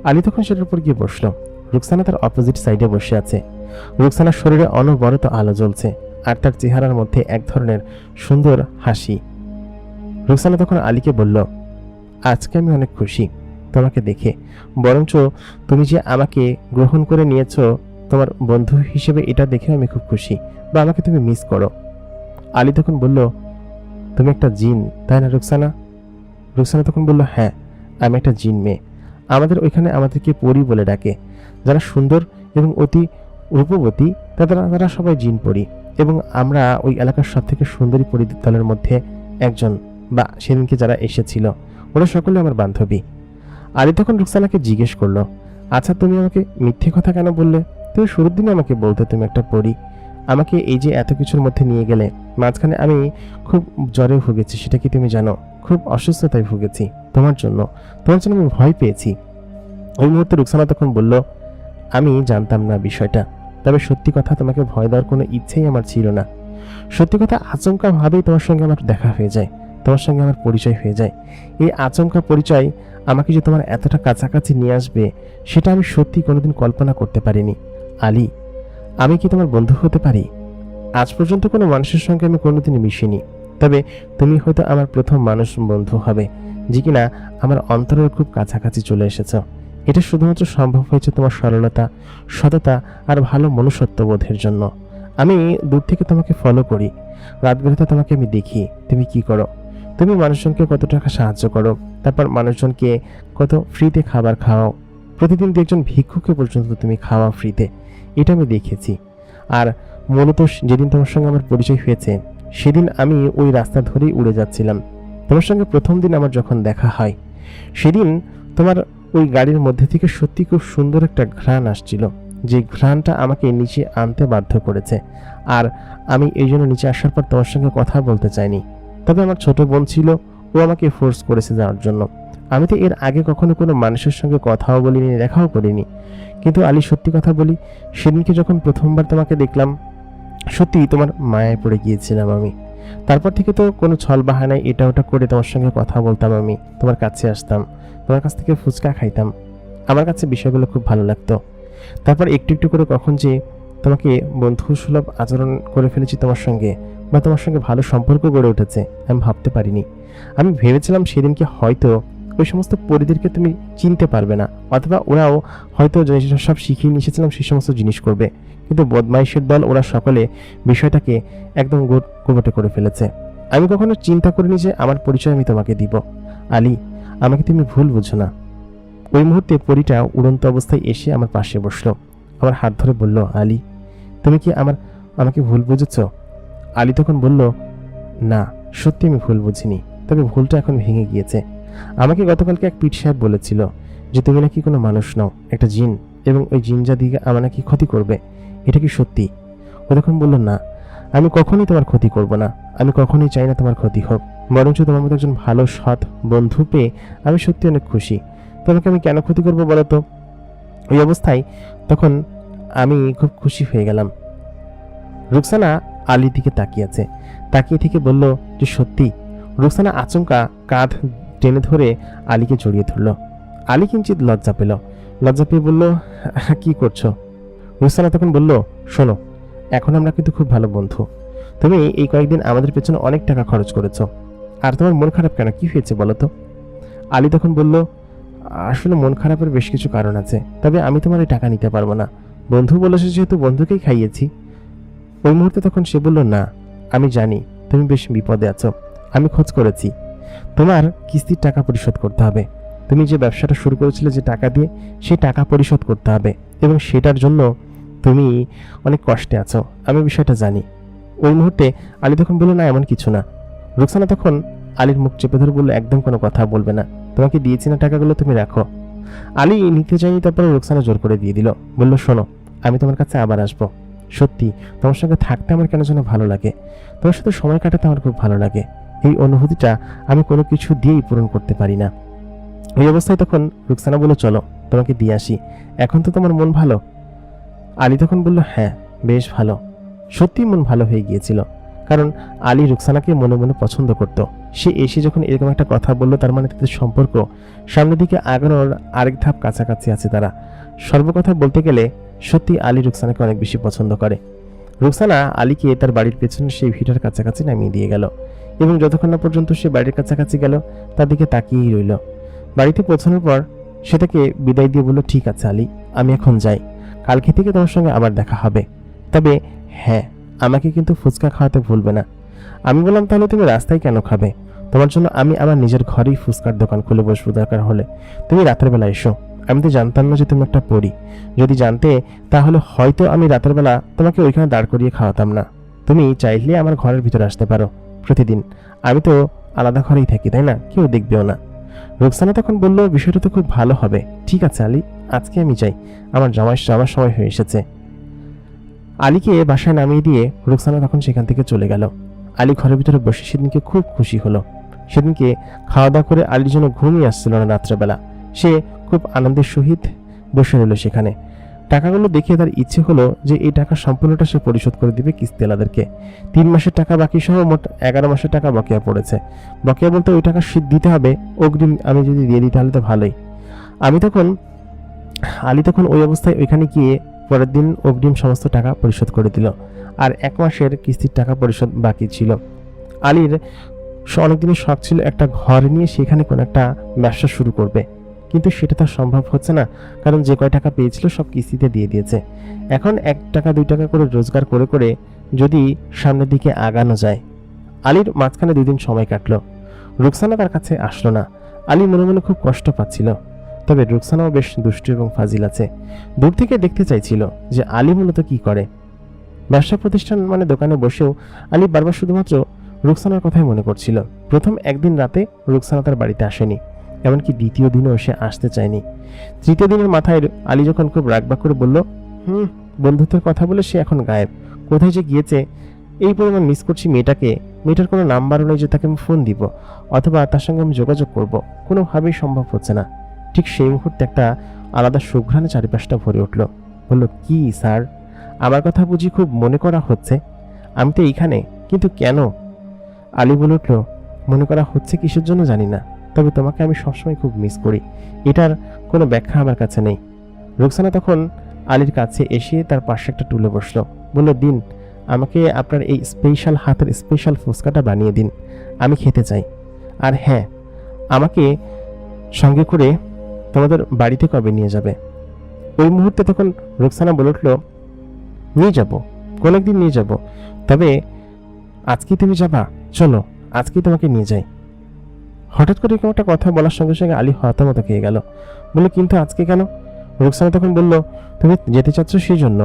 আলী তখন সেটার উপর গিয়ে বসলো। রুকসানা তার অপোজিট সাইডে বসে আছে। রুকসানার শরীরে অনবরত আলো জ্বলছে আর তার চেহারার মধ্যে এক ধরনের সুন্দর হাসি। রুকসানা তখন আলীকে বলল, আজকে আমি অনেক খুশি তোমাকে দেখে, বরঞ্চ তুমি যে আমাকে গ্রহণ করে নিয়েছ তোমার বন্ধু হিসেবে, এটা দেখে আমি খুব খুশি, বা আমাকে তুমি মিস করো। আলী তখন বলল, তুমি একটা জিন তাই না রুকসানা? রুকসানা তখন বলল, হ্যাঁ, আমি একটা জিন মেয়ে। আমাদের ওইখানে আমাদেরকে পরী বলে ডাকে। যারা সুন্দর এবং অতি রূপবতী তারা সবাই জিন পরী, এবং আমরা ওই এলাকার সব থেকে সুন্দরী পরী দলের মধ্যে একজন, বা সেদিনকে যারা এসেছিল ওরা সকলে আমার বান্ধবী। আলী তখন রুকসানাকে জিজ্ঞেস করলো, আচ্ছা তুমি আমাকে মিথ্যে কথা কেন বললে? তুমি শুরুর দিনে আমাকে বলতে তুমি একটা পরী। আমাকে এই যে এত কিছুর মধ্যে নিয়ে গেলে, মাঝখানে আমি খুব জ্বরে ভুগেছি, সেটা কি তুমি জানো? খুব অসুস্থতায় ভুগেছি তোমার জন্য আমি ভয় পেয়েছি। ওই মুহূর্তে রুকসানা তখন বলল, আমি জানতাম না বিষয়টা, তবে সত্যি কথা তোমাকে ভয় দেওয়ার কোনো ইচ্ছেই আমার ছিল না। সত্যি কথা, আচমকা ভাবেই তোমার সঙ্গে আমার দেখা হয়ে যায়, তোমার সঙ্গে আমার পরিচয় হয়ে যায়। এই আচমকা পরিচয় আমাকে যে তোমার এতটা কাছাকাছি নিয়ে আসবে সেটা আমি সত্যি কোনোদিন কল্পনা করতে পারিনি। আলী, আমি কি তোমার বন্ধু হতে পারি? আজ পর্যন্ত কোনো মানুষের সঙ্গে আমি কোনোদিন মিশিনি, তবে তুমি হয়তো আমার প্রথম মানুষ বন্ধু হবে যে কিনা আমার অন্তরের খুব কাছাকাছি চলে এসেছ। এটা শুধুমাত্র সম্ভব হয়েছে তোমার সরলতা, সততা আর ভালো মনুষ্যত্ববোধের জন্য। আমি দূর থেকে তোমাকে ফলো করি, রাত বেরোতে তোমাকে আমি দেখি তুমি কি করো। তুমি মানুষজনকে কত টাকা সাহায্য করো, তারপর মানুষজনকে কত ফ্রিতে খাবার খাওয়াও, প্রতিদিন একজন ভিক্ষুকে পর্যন্ত তুমি খাওয়াও ফ্রিতে, এটা আমি দেখেছি। আর মূলত যেদিন তোমার সঙ্গে আমার পরিচয় হয়েছে সেদিন আমি ওই রাস্তা ধরেই উড়ে যাচ্ছিলাম। তোমার সঙ্গে প্রথম দিন আমার যখন দেখা হয় সেদিন তোমার ওই গাড়ির মধ্যে থেকে সত্যি খুব সুন্দর একটা ঘ্রাণ আসছিল, যে ঘ্রাণটা আমাকে নিচে আনতে বাধ্য করেছে। আর আমি এই জন্য নিচে আসার পর তোমার সঙ্গে কথা বলতে চাইনি, তবে আমার ছোট বোন ছিল, ও আমাকে ফোর্স করেছে যাওয়ার জন্য। আমি তো এর আগে কখনো কোনো মানুষের সঙ্গে কথাও বলিনি, দেখাও করিনি। কিন্তু আলী, সত্যি কথা বলি, সেদিনকে যখন প্রথমবার তোমাকে দেখলাম সত্যি তোমার মায়ায় পড়ে গিয়েছিলাম আমি। তারপর থেকে তো কোনো ছল বাহানায় এটা ওটা করে তোমার সঙ্গে কথা বলতাম, আমি তোমার কাছে আসতাম, তোমার কাছ থেকে ফুচকা খাইতাম। আমার কাছে বিষয়গুলো খুব ভালো লাগতো। তারপর একটু একটু করে কখন যে তোমাকে বন্ধু সুলভ আচরণ করে ফেলেছি তোমার সঙ্গে, বা তোমার সঙ্গে ভালো সম্পর্ক গড়ে উঠেছে, আমি ভাবতে পারিনি। আমি ভেবেছিলাম সেদিনকে হয়তো ওই সমস্ত পরিদেরকে তুমি চিনতে পারবে না, অথবা ওরাও হয়তো সব শিখিয়ে নিয়ে এসেছিলাম সেই সমস্ত জিনিস করবে। কিন্তু বদমাইশের দল ওরা সকলে বিষয়টাকে একদম গোবটে করে ফেলেছে। আমি কখনো চিন্তা করিনি যে আমার পরিচয় আমি তোমাকে দিব। আলী, আমাকে তুমি ভুল বুঝো না। ওই মুহূর্তে পরীটা উড়ন্ত অবস্থায় এসে আমার পাশে বসলো, আমার হাত ধরে বলল, আলী, তুমি কি আমাকে ভুল বুঝেছ? আলী তখন বলল, না, সত্যি আমি ভুল বুঝিনি, তবে ভুলটা এখন ভেঙে গিয়েছে। আমাকে গতকালকে এক পীর সাহেব বলেছিল যে তুমি নাকি কোনো মানুষ নও, একটা জিন, এবং ওই জিন যা দিকে আমার নাকি ক্ষতি করবে। এটা কি সত্যি? ও তখন বলল, না, আমি কখনোই তোমার ক্ষতি করব না, আমি কখনোই চাই না তোমার ক্ষতি হোক, বরঞ্চ তোমার মতো একজন ভালো সৎ বন্ধু পেয়ে আমি সত্যি অনেক খুশি। তোমাকে আমি কেন ক্ষতি করবো বলো তো? ওই অবস্থায় তখন আমি খুব খুশি হয়ে গেলাম। রুকসানা আলীর দিকে তাকিয়ে থেকে বলল যে সত্যি। রুকসানা আচমকা কাঁধ টেনে ধরে আলীকে জড়িয়ে ধরল। আলী কিঞ্চিত লজ্জা পেয়ে বলল, কি করছো? রুকসানা তখন বলল, শোনো, এখন আমরা কিন্তু খুব ভালো বন্ধু। তুমি এই কয়েকদিন আমাদের পেছনে অনেক টাকা খরচ করেছো, আর তোমার মন খারাপ কেন? কি হয়েছে বলো তো? আলী তখন বলল, আসলে মন খারাপের বেশ কিছু কারণ আছে, তবে আমি তোমার এই টাকা নিতে পারবো না। বন্ধু বলেছে যেহেতু বন্ধুকেই খাইয়েছি। ওই মুহূর্তে তখন সে বলল, না, আমি জানি তুমি বেশ বিপদে আছো, আমি খোঁজ করেছি, তোমার কিস্তির টাকা পরিশোধ করতে হবে। তুমি যে ব্যবসাটা শুরু করেছিলে যে টাকা দিয়ে, সেই টাকা পরিশোধ করতে হবে, এবং সেটার জন্য তুমি অনেক কষ্টে আছো, আমি বিষয়টা জানি। ওই মুহূর্তে আলী তখন বলল, না, এমন কিছু না। রুকসানা তখন আলীর মুখ চেপে ধরে বলল, একদম কোনো কথা বলবে না, তোমাকে দিয়েছি না টাকাগুলো, তুমি রাখো। আলী নিতে চাইনি, তারপরে রুকসানা জোর করে দিয়ে দিল, বলল, শোনো, আমি তোমার কাছে আবার আসবো। সত্যি তোমার সঙ্গে থাকতে আমার কেন যেন ভালো লাগে, তোমার সাথে সময় কাটাতে আমার খুব ভালো লাগে। এই অনুভূতিটা আমি কোনো কিছু দিয়েই পূরণ করতে পারি না। ওই অবস্থায় তখন রুকসানা বলল, চলো তোমাকে দিয়ে আসি, এখন তো তোমার মন ভালো? আলী তখন বলল, হ্যাঁ, বেশ ভালো। সত্যি মন ভালো হয়ে গিয়েছিল, কারণ আলী রুকসানাকে মনে মনে পছন্দ করত। সে এসে যখন এরকম একটা কথা বলল, তার মানে তাদের সম্পর্ক সামনের দিকে আগানোর আরেক ধাপ কাছাকাছি আছে তারা। সর্বকথা বলতে গেলে সত্যি আলী রুকসানাকে অনেক বেশি পছন্দ করে। রুকসানা আলীকে তার বাড়ির পেছনে সেই ভিটার কাছাকাছি নামিয়ে দিয়ে গেল, এবং যতক্ষণ না পর্যন্ত সে বাড়ির কাছাকাছি গেল তার দিকে তাকিয়েই রইল। বাড়িতে পৌঁছানোর পর সে তাকে বিদায় দিয়ে বলল, ঠিক আছে আলী, আমি এখন যাই, কালকে থেকে তোমার সঙ্গে আবার দেখা হবে, তবে হ্যাঁ, আমাকে কিন্তু ফুচকা খাওয়াতে ভুলবে না। আমি বললাম, তাহলে তুমি রাস্তায় কেন খাবে? তোমার জন্য আমি আমার নিজের ঘরেই ফুচকার দোকান খুলে বসবো, দরকার হলে তুমি রাতের বেলা এসো। আমি তো জানতাম না যে তুমি একটা পরী, যদি জানতে তাহলে হয়তো আমি রাতের বেলা তোমাকে ওইখানে দাঁড় করিয়ে খাওয়াতাম না। তুমি চাইলে আমার ঘরের ভিতরে আসতে পারো প্রতিদিন, আমি তো আলাদা ঘরেই থাকি, তাই না? কেউ দেখবেও না। রুকসানা তখন বলল, বিষয়টা তো খুব ভালো হবে, ঠিক আছে আলী, আজকে আমি যাই, আমার যাওয়ার সময় হয়ে এসেছে। আলীকে বাসায় নামিয়ে দিয়ে রুকসানা তখন সেখান থেকে চলে গেল। আলী ঘরের ভিতরে বসে সেদিনকে খুব খুশি হলো। সেদিনকে খাওয়া দাওয়া করে আলীর জন্য ঘুমিয়ে আসছিল না রাত্রেবেলা, সে খুব আনন্দের সহিত বসে রইল সেখানে। টাকাগুলো দেখে তার ইচ্ছে হলো যে এই টাকা সম্পূর্ণটা সে পরিশোধ করে দিবে কিস্তিওয়ালাদেরকে। 3 মাসের টাকা বাকি সহ মোট 11 মাসের টাকা বকেয়া পড়েছে। বকেয়া বলতে ওই টাকা দিতে হবে অগ্রিম, আমি যদি দিয়ে দিই তাহলে তো ভালোই। আলী তখন ওই অবস্থায় ওইখানে গিয়ে পরের দিন অগ্রিম সমস্ত টাকা পরিশোধ করে দিল, আর 1 মাসের কিস্তির টাকা পরিশোধ বাকি ছিল। আলীর অনেকদিনের শখ ছিল একটা ঘর নিয়ে সেখানে কোনো একটা ব্যবসা শুরু করবে, কিন্তু সেটা তার সম্ভব হচ্ছে না, কারণ যে কয় টাকা পেয়েছিল সব কিস্তিতে দিয়ে দিয়েছে। এখন 1 টাকা 2 টাকা করে রোজগার করে করে যদি সামনের দিকে আগানো যায়। আলীর মাঝখানে 2 দিন সময় কাটলো। রুকসানা তার কাছে আসলো না। আলী মনে মনে খুব কষ্ট পাচ্ছিল। তবে রুকসানাও বেশ দুষ্টু এবং ফাজিল আছে। দূর থেকে দেখতে চাইছিল যে আলী মূলত কি করে। ব্যবসা প্রতিষ্ঠান মানে দোকানে বসেও আলী বারবার শুধুমাত্র রুকসানার কথাই মনে করছিল। প্রথম একদিন রাতে রুকসানা তার বাড়িতে আসেনি, এমনকি দ্বিতীয় দিনও সে আসতে চায়নি। তৃতীয় দিনের মাথায় আলী যখন খুব রাগবাগ করে বলল, বন্ধুত্বের কথা বলে সে এখন গায়েব, কোথায় যে গিয়েছে, এই পরিমাণ মিস করছি মেয়েটাকে। মেয়েটার কোনো নাম্বারও নেই যে তাকে আমি ফোন দিব অথবা তার সঙ্গে আমি যোগাযোগ করব, কোনোভাবেই সম্ভব হচ্ছে না। ঠিক সেই মুহূর্তে একটা আলাদা সুঘ্রাণে চারিপাশটা ভরে উঠল। বলল, কি স্যার, আমার কথা বুঝি খুব মনে করা হচ্ছে? আমি তো এইখানে, কিন্তু কেন? আলী বলে উঠল, মনে করা হচ্ছে কিসের জন্য জানি না, তবে তোমাকে আমি সবসময় খুব মিস করি, এটার কোনো ব্যাখ্যা আমার কাছে নেই। রুকসানা তখন আলীর কাছে এসে তার পাশে একটা টুলে বসলো। বলল, দিন আমাকে আপনার এই স্পেশাল হাতের স্পেশাল ফুচকাটা বানিয়ে দিন, আমি খেতে চাই। আর হ্যাঁ, আমাকে সঙ্গে করে তোমাদের বাড়িতে কবে নিয়ে যাবে? ওই মুহূর্তে তখন রুকসানা বলে উঠল, নিয়ে যাব, কোনো একদিন নিয়ে যাব, তবে আজকে তুমি যাবা? চলো আজকেই তোমাকে নিয়ে যাই। হঠাৎ করে এরকম একটা কথা বলার সঙ্গে সঙ্গে আলী হতামত খেয়ে গেল। বলল, কিন্তু আজকে কেন? রুকসানা তখন বলল, তুমি যেতে চাচ্ছ সেই জন্য,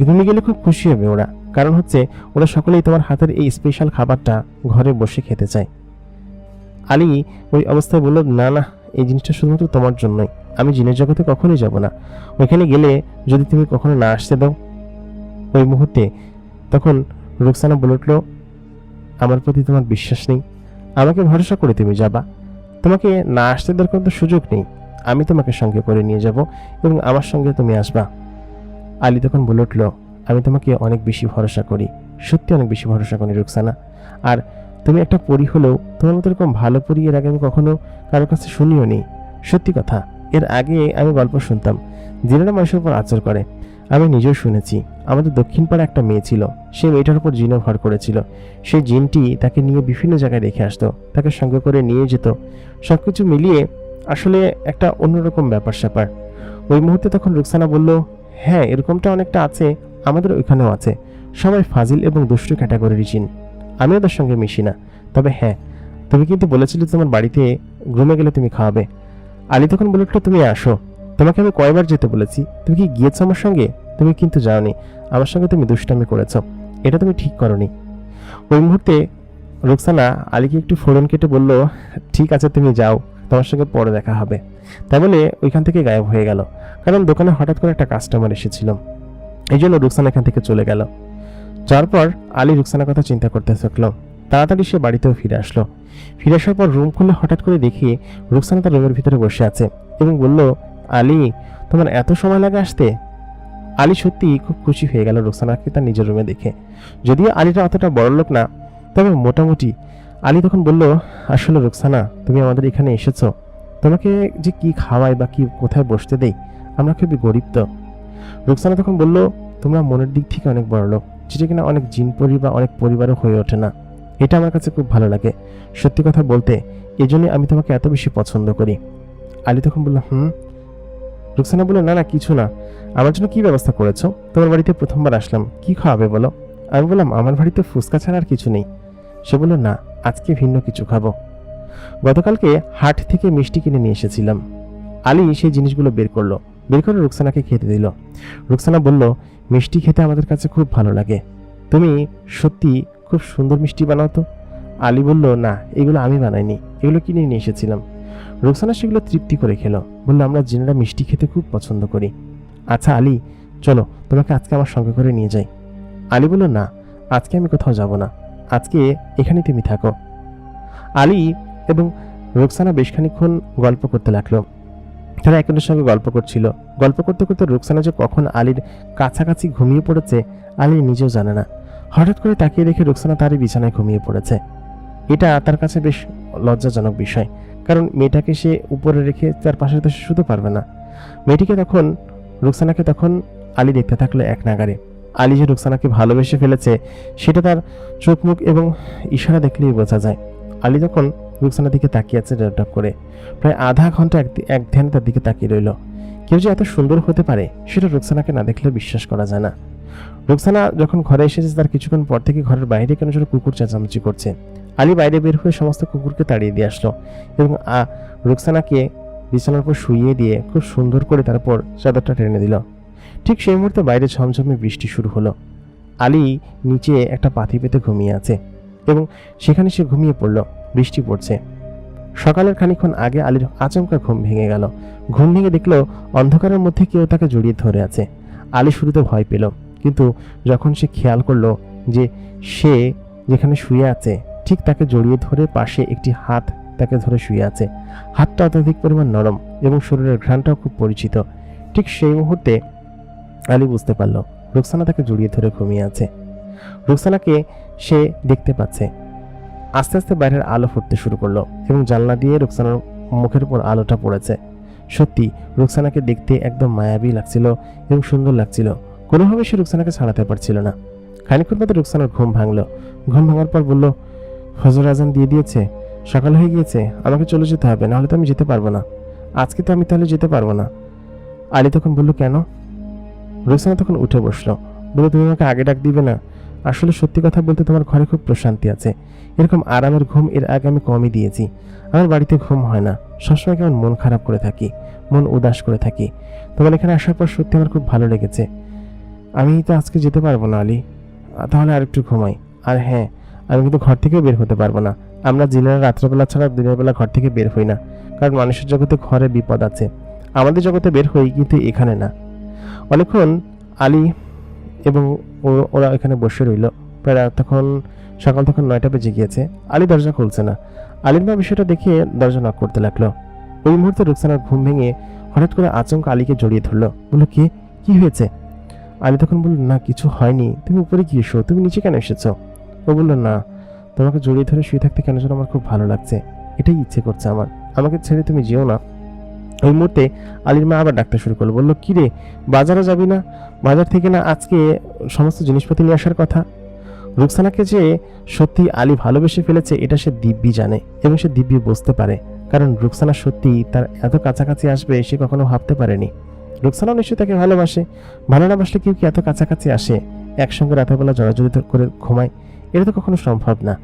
তুমি গেলে খুব খুশি হবে ওরা, কারণ হচ্ছে ওরা সকলেই তোমার হাতের এই স্পেশাল খাবারটা ঘরে বসে খেতে চায়। আলী ওই অবস্থায় বলল, না না, এই জিনিসটা শুধুমাত্র তোমার জন্যই, আমি জিনের জগতে কখনোই যাব না, ওইখানে গেলে যদি তুমি কখনো না আসতে দাও। ওই মুহূর্তে তখন রুকসানা বলে উঠল, আমার প্রতি তোমার বিশ্বাস নেই? আমাকে ভরসা করে তুমি যাবা, তোমাকে না আসতে দেওয়ার কোনো সুযোগ নেই, আমি তোমাকে সঙ্গে করে নিয়ে যাব এবং আমার সঙ্গে তুমি আসবা। আলী তখন বলে উঠল, আমি তোমাকে অনেক বেশি ভরসা করি, সত্যি অনেক বেশি ভরসা করি রুকসানা। আর তুমি একটা পরী হলেও তোমার মতো এরকম ভালো পরী এর আগে আমি কখনো কারোর কাছে শুনিও নি। সত্যি কথা, এর আগে আমি গল্প শুনতাম জিনেরা মানুষের উপর আচর করে, আমি নিজেও শুনেছি। আমাদের দক্ষিণ পাড়া একটা মেয়ে ছিল, সেই মেয়েটার উপর জিনও ভর করেছিল। সেই জিনটি তাকে নিয়ে বিভিন্ন জায়গায় রেখে আসতো, তাকে সঙ্গে করে নিয়ে যেত। সবকিছু মিলিয়ে আসলে একটা অন্যরকম ব্যাপার স্যাপার। ওই মুহূর্তে তখন রুকসানা বলল, হ্যাঁ এরকমটা অনেকটা আছে, আমাদের ওইখানেও আছে, সবাই ফাজিল এবং দুষ্টু ক্যাটাগরির জিন, আমি ওদের সঙ্গে মিশি না। তবে হ্যাঁ, তুমি কিন্তু বলেছিলে তোমার বাড়িতে ঘুমে গেলে তুমি খাওয়াবে। আলী তখন বলে উঠল, তুমি আসো, তোমাকে আমি কয়বার যেতে বলেছি, তুমি কি গিয়েছো আমার সঙ্গে? তুমি কিন্তু যাওনি, আমার সঙ্গে তুমি দুষ্টামি করেছ, এটা তুমি ঠিক করনি। ওই মুহূর্তে রুকসানা আলীকে একটু ফোড়ন কেটে বলল, ঠিক আছে তুমি যাও, তোমার সঙ্গে পরে দেখা হবে। তাই বলে ওইখান থেকে গায়েব হয়ে গেল, কারণ দোকানে হঠাৎ করে একটা কাস্টমার এসেছিল, এই জন্য রুকসানা এখান থেকে চলে গেল। যাওয়ার পর আলী রুকসানার কথা চিন্তা করতে থাকলো। তাড়াতাড়ি সে বাড়িতেও ফিরে আসলো। ফিরে আসার পর রুম খুলে হঠাৎ করে দেখি রুকসানা তার রুমের ভিতরে বসে আছে এবং বলল, আলী তোমার এত সময় লাগে আসতে? আলী সত্যি খুব খুশি হয়ে গেল রুকসানাকে তার নিজের রুমে দেখে। যদিও আলীটা অতটা বড়লোক না, তবে মোটামুটি। আলী তখন বলল, আসলে রুকসানা তুমি আমাদের এখানে এসেছো, তোমাকে যে কি খাওয়াই বা কি কোথায় বসতে দেই, আমরা খুবই গরিব তো। রুকসানা তখন বলল, তোমরা মনের দিক থেকে অনেক বড়লোক, যেটা কিনা অনেক জিন পরি বা অনেক পরিবারও হয়ে ওঠে না। এটা আমার কাছে খুব ভালো লাগে, সত্যি কথা বলতে এই জন্যই আমি তোমাকে এত বেশি পছন্দ করি। আলী তখন বলল, রুকসানা বলল, না না কিছু না, আমার জন্য কি ব্যবস্থা করেছো? তোমার বাড়িতে প্রথমবার আসলাম, কি খাওয়াবে বলো? আমি বললাম, আমার বাড়িতে ফুচকা ছাড়া আর কিছু নেই। সে বলল, না আজকে ভিন্ন কিছু খাবো, গতকালকে হাট থেকে মিষ্টি কিনে নিয়ে এসেছিলাম। আলী সেই জিনিসগুলো বের করে রুকসানাকে খেতে দিল। রুকসানা বলল, মিষ্টি খেতে আমাদের কাছে খুব ভালো লাগে, তুমি সত্যি খুব সুন্দর মিষ্টি বানাও তো। আলী বলল, না এগুলো আমি বানাইনি, এগুলো কিনে নিয়ে এসেছিলাম। রুকসানা সেগুলো তৃপ্তি করে খেলো, বলল, আমরা জিনেরা মিষ্টি খেতে খুব পছন্দ করি। আচ্ছা আলী চলো, তোমাকে আজকে আমার সঙ্গে করে নিয়ে যাই। আলী বলল, না আজকে আমি কোথাও যাব না, আজকে এখানেই তুমি থাকো। আলী এবং রুকসানা বেশ খানিকক্ষণ গল্প করতে লাগলো। তারা একজনের সঙ্গে গল্প করছিল। গল্প করতে করতে রুকসানা যে কখন আলীর কাছাকাছি ঘুমিয়ে পড়েছে আলী নিজেও জানে না। হঠাৎ করে তাকিয়ে দেখে রুকসানা তারই বিছানায় ঘুমিয়ে পড়েছে। এটা তার কাছে বেশ লজ্জাজনক বিষয়, কারণ মেয়েটাকে সে উপরে রেখে তার পাশে তো সে শুতে পারবে না। রুকসানাকে তখন আলী দেখতে থাকলো এক নাগারে। আলী যে রুকসানাকে ভালোবেসে ফেলেছে সেটা তার চোখ মুখ এবং ইশারা দেখলেই বোঝা যায়। আলী তখন রুকসানার দিকে তাকিয়ে আছে ডপ করে। প্রায় আধা ঘন্টা এক ধ্যানে তার দিকে তাকিয়ে রইল। কেউ যে এত সুন্দর হতে পারে সেটা রুকসানাকে না দেখলে বিশ্বাস করা যায় না। রুকসানা যখন ঘরে এসেছে তার কিছুক্ষণ পর থেকে ঘরের বাইরে কেন যেন কুকুর চেঁচামেচি করছে। আলী বাইরে বের হয়ে সমস্ত কুকুরকে তাড়িয়ে দিয়ে আসলো এবং রুকসানাকে বিছানার উপর শুইয়ে দিয়ে খুব সুন্দর করে তারপর চাদরটা টেনে দিল। ঠিক সেই মুহূর্তে বাইরে ঝমঝমে বৃষ্টি শুরু হলো। আলী নিচে একটা পাথি পেতে ঘুমিয়ে আছে এবং সেখানে সে ঘুমিয়ে পড়ল। বৃষ্টি পড়ছে। সকালের খানিকক্ষণ আগে আলীর আচমকা ঘুম ভেঙে গেল। ঘুম ভেঙে দেখলো অন্ধকারের মধ্যে কেউ তাকে জড়িয়ে ধরে আছে। আলী শুরুতে ভয় পেল, কিন্তু যখন সে খেয়াল করলো যে সে যেখানে শুয়ে আছে ঠিক তাকে জড়িয়ে ধরে পাশে একটি হাত তাকে ধরে শুয়ে আছে। হাতটা অত্যধিক পরিমাণ নরম এবং শরীরের ঘ্রাণটাও খুব পরিচিত। ঠিক সেই মুহূর্তে আলী বুঝতে পারল রুকসানা তাকে জড়িয়ে ধরে ঘুমিয়ে আছে। রুকসানাকে সে দেখতে পাচ্ছে। আস্তে আস্তে বাইরের আলো ফুটতে শুরু করলো এবং জানলা দিয়ে রুকসানার মুখের উপর আলোটা পড়েছে। সত্যি রুকসানাকে দেখতে একদম মায়াবী লাগছিল এবং সুন্দর লাগছিল। কোনোভাবে সে রুকসানাকে ছাড়াতে পারছিল না। খানিকক্ষণ পরে রুকসানার ঘুম ভাঙলো। ঘুম ভাঙার পর বলল, ফজর আজান দিয়ে দিয়েছে, সকাল হয়ে গিয়েছে, আমাকে চলে যেতে হবে, নাহলে তো আমি যেতে পারবো না। আজকে তো আমি তাহলে যেতে পারবো না। আলী তখন বলল, কেন? রুকসানা তখন উঠে বসলো। বলল, তুমি আমাকে আগে ডাক দিবে না? আসলে সত্যি কথা বলতে তোমার ঘরে খুব প্রশান্তি আছে। এরকম আরামের ঘুম এর আগে আমি কমই দিয়েছি। আমার বাড়িতে ঘুম হয় না, সবসময় কেমন মন খারাপ করে থাকি, মন উদাস করে থাকি। তোমার এখানে আসার পর সত্যি আমার খুব ভালো লেগেছে। আমি তো আজকে যেতে পারবো না আলী, তাহলে আর একটু ঘুমাই। আর হ্যাঁ, আমি কিন্তু ঘর থেকে বের হতে পারবো না। আমরা জিনেরা রাত্রেবেলা ছাড়া দিনের বেলা ঘর থেকে বের হই না, কারণ মানুষের জগতে ঘরে বিপদ আছে। আমাদের জগতে বের হই, কিন্তু এখানে না। অনেকক্ষণ আলী এবং ওরা এখানে বসে রইল। প্রায় তখন সকাল তখন 9টা বেজে গিয়েছে। আলী দরজা খুলছে না। আলীর মা বিষয়টা দেখে দরজা নক করতে লাগলো। ওই মুহূর্তে রুকসানার ঘুম ভেঙে হঠাৎ করে আচমকা আলীকে জড়িয়ে ধরলো। বললো, কি হয়েছে? আলী তখন বলল, না কিছু হয়নি, তুমি উপরে কি এসো, তুমি নিচে কেন এসেছো? ও বলল, না, তোমাকে জড়িয়ে ধরে শুয়ে থাকতে কেন যেন আমার খুব ভালো লাগছে, এটাই ইচ্ছে করছে আমার, আমাকে ছেড়ে তুমি যেও না। ওই মুহূর্তে আলীর মা আবার ডাকতে শুরু করলো। বললো, কি রে, বাজারে যাবি না? বাজার থেকে না আজকে সমস্ত জিনিসপাতি নিয়ে আসার কথা। রুকসানাকে যে সত্যি আলী ভালোবেসে ফেলেছে এটা সে দিব্যি জানে এবং সে দিব্যি বুঝতে পারে, কারণ রুকসানা সত্যি তার এত কাছাকাছি আসবে সে কখনো ভাবতে পারেনি। রুকসানাও নিশ্চয়ই তাকে ভালোবাসে। ভালো না বাসলে কেউ কি এত কাছাকাছি আসে, একসঙ্গে রাতেরবেলা জড়াজড়ি করে ঘুমায়? এটা তো কখনো সম্ভব না।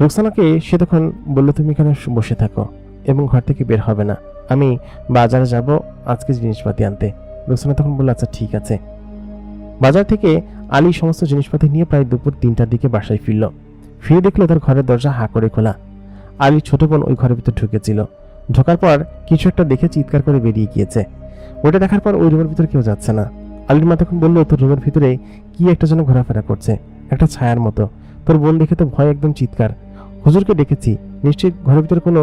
রুকসানাকে সে তখন বললো, তুমি এখানে বসে থাকো এবং ঘর থেকে বের হবে না, আমি বাজারে যাব আজকে জিনিসপাতি আনতে। রুকসানা তখন বলল, আচ্ছা ঠিক আছে। বাজার থেকে আলী সমস্ত জিনিসপাতি নিয়ে প্রায় দুপুর 3টার দিকে বাসায় ফিরল। ফিরে দেখলো তার ঘরের দরজা হাঁ করে খোলা। আলীর ছোট বোন ওই ঘরের ভিতর ঢুকেছিল। ঢোকার পর কিছু একটা দেখে চিৎকার করে বেরিয়ে গিয়েছে। ওটা দেখার পর ওই রুমের ভিতরে কেউ যাচ্ছে না। আলীর মা তখন বললো, তোর রুমের ভিতরে কি একটা যেন ঘোরাফেরা করছে, একটা ছায়ার মতো। তোর বোন দেখে তো ভয় একদম চিৎকার। হুজুরকে ডেকেছি, নিশ্চয়ই ঘরের ভিতরে কোনো।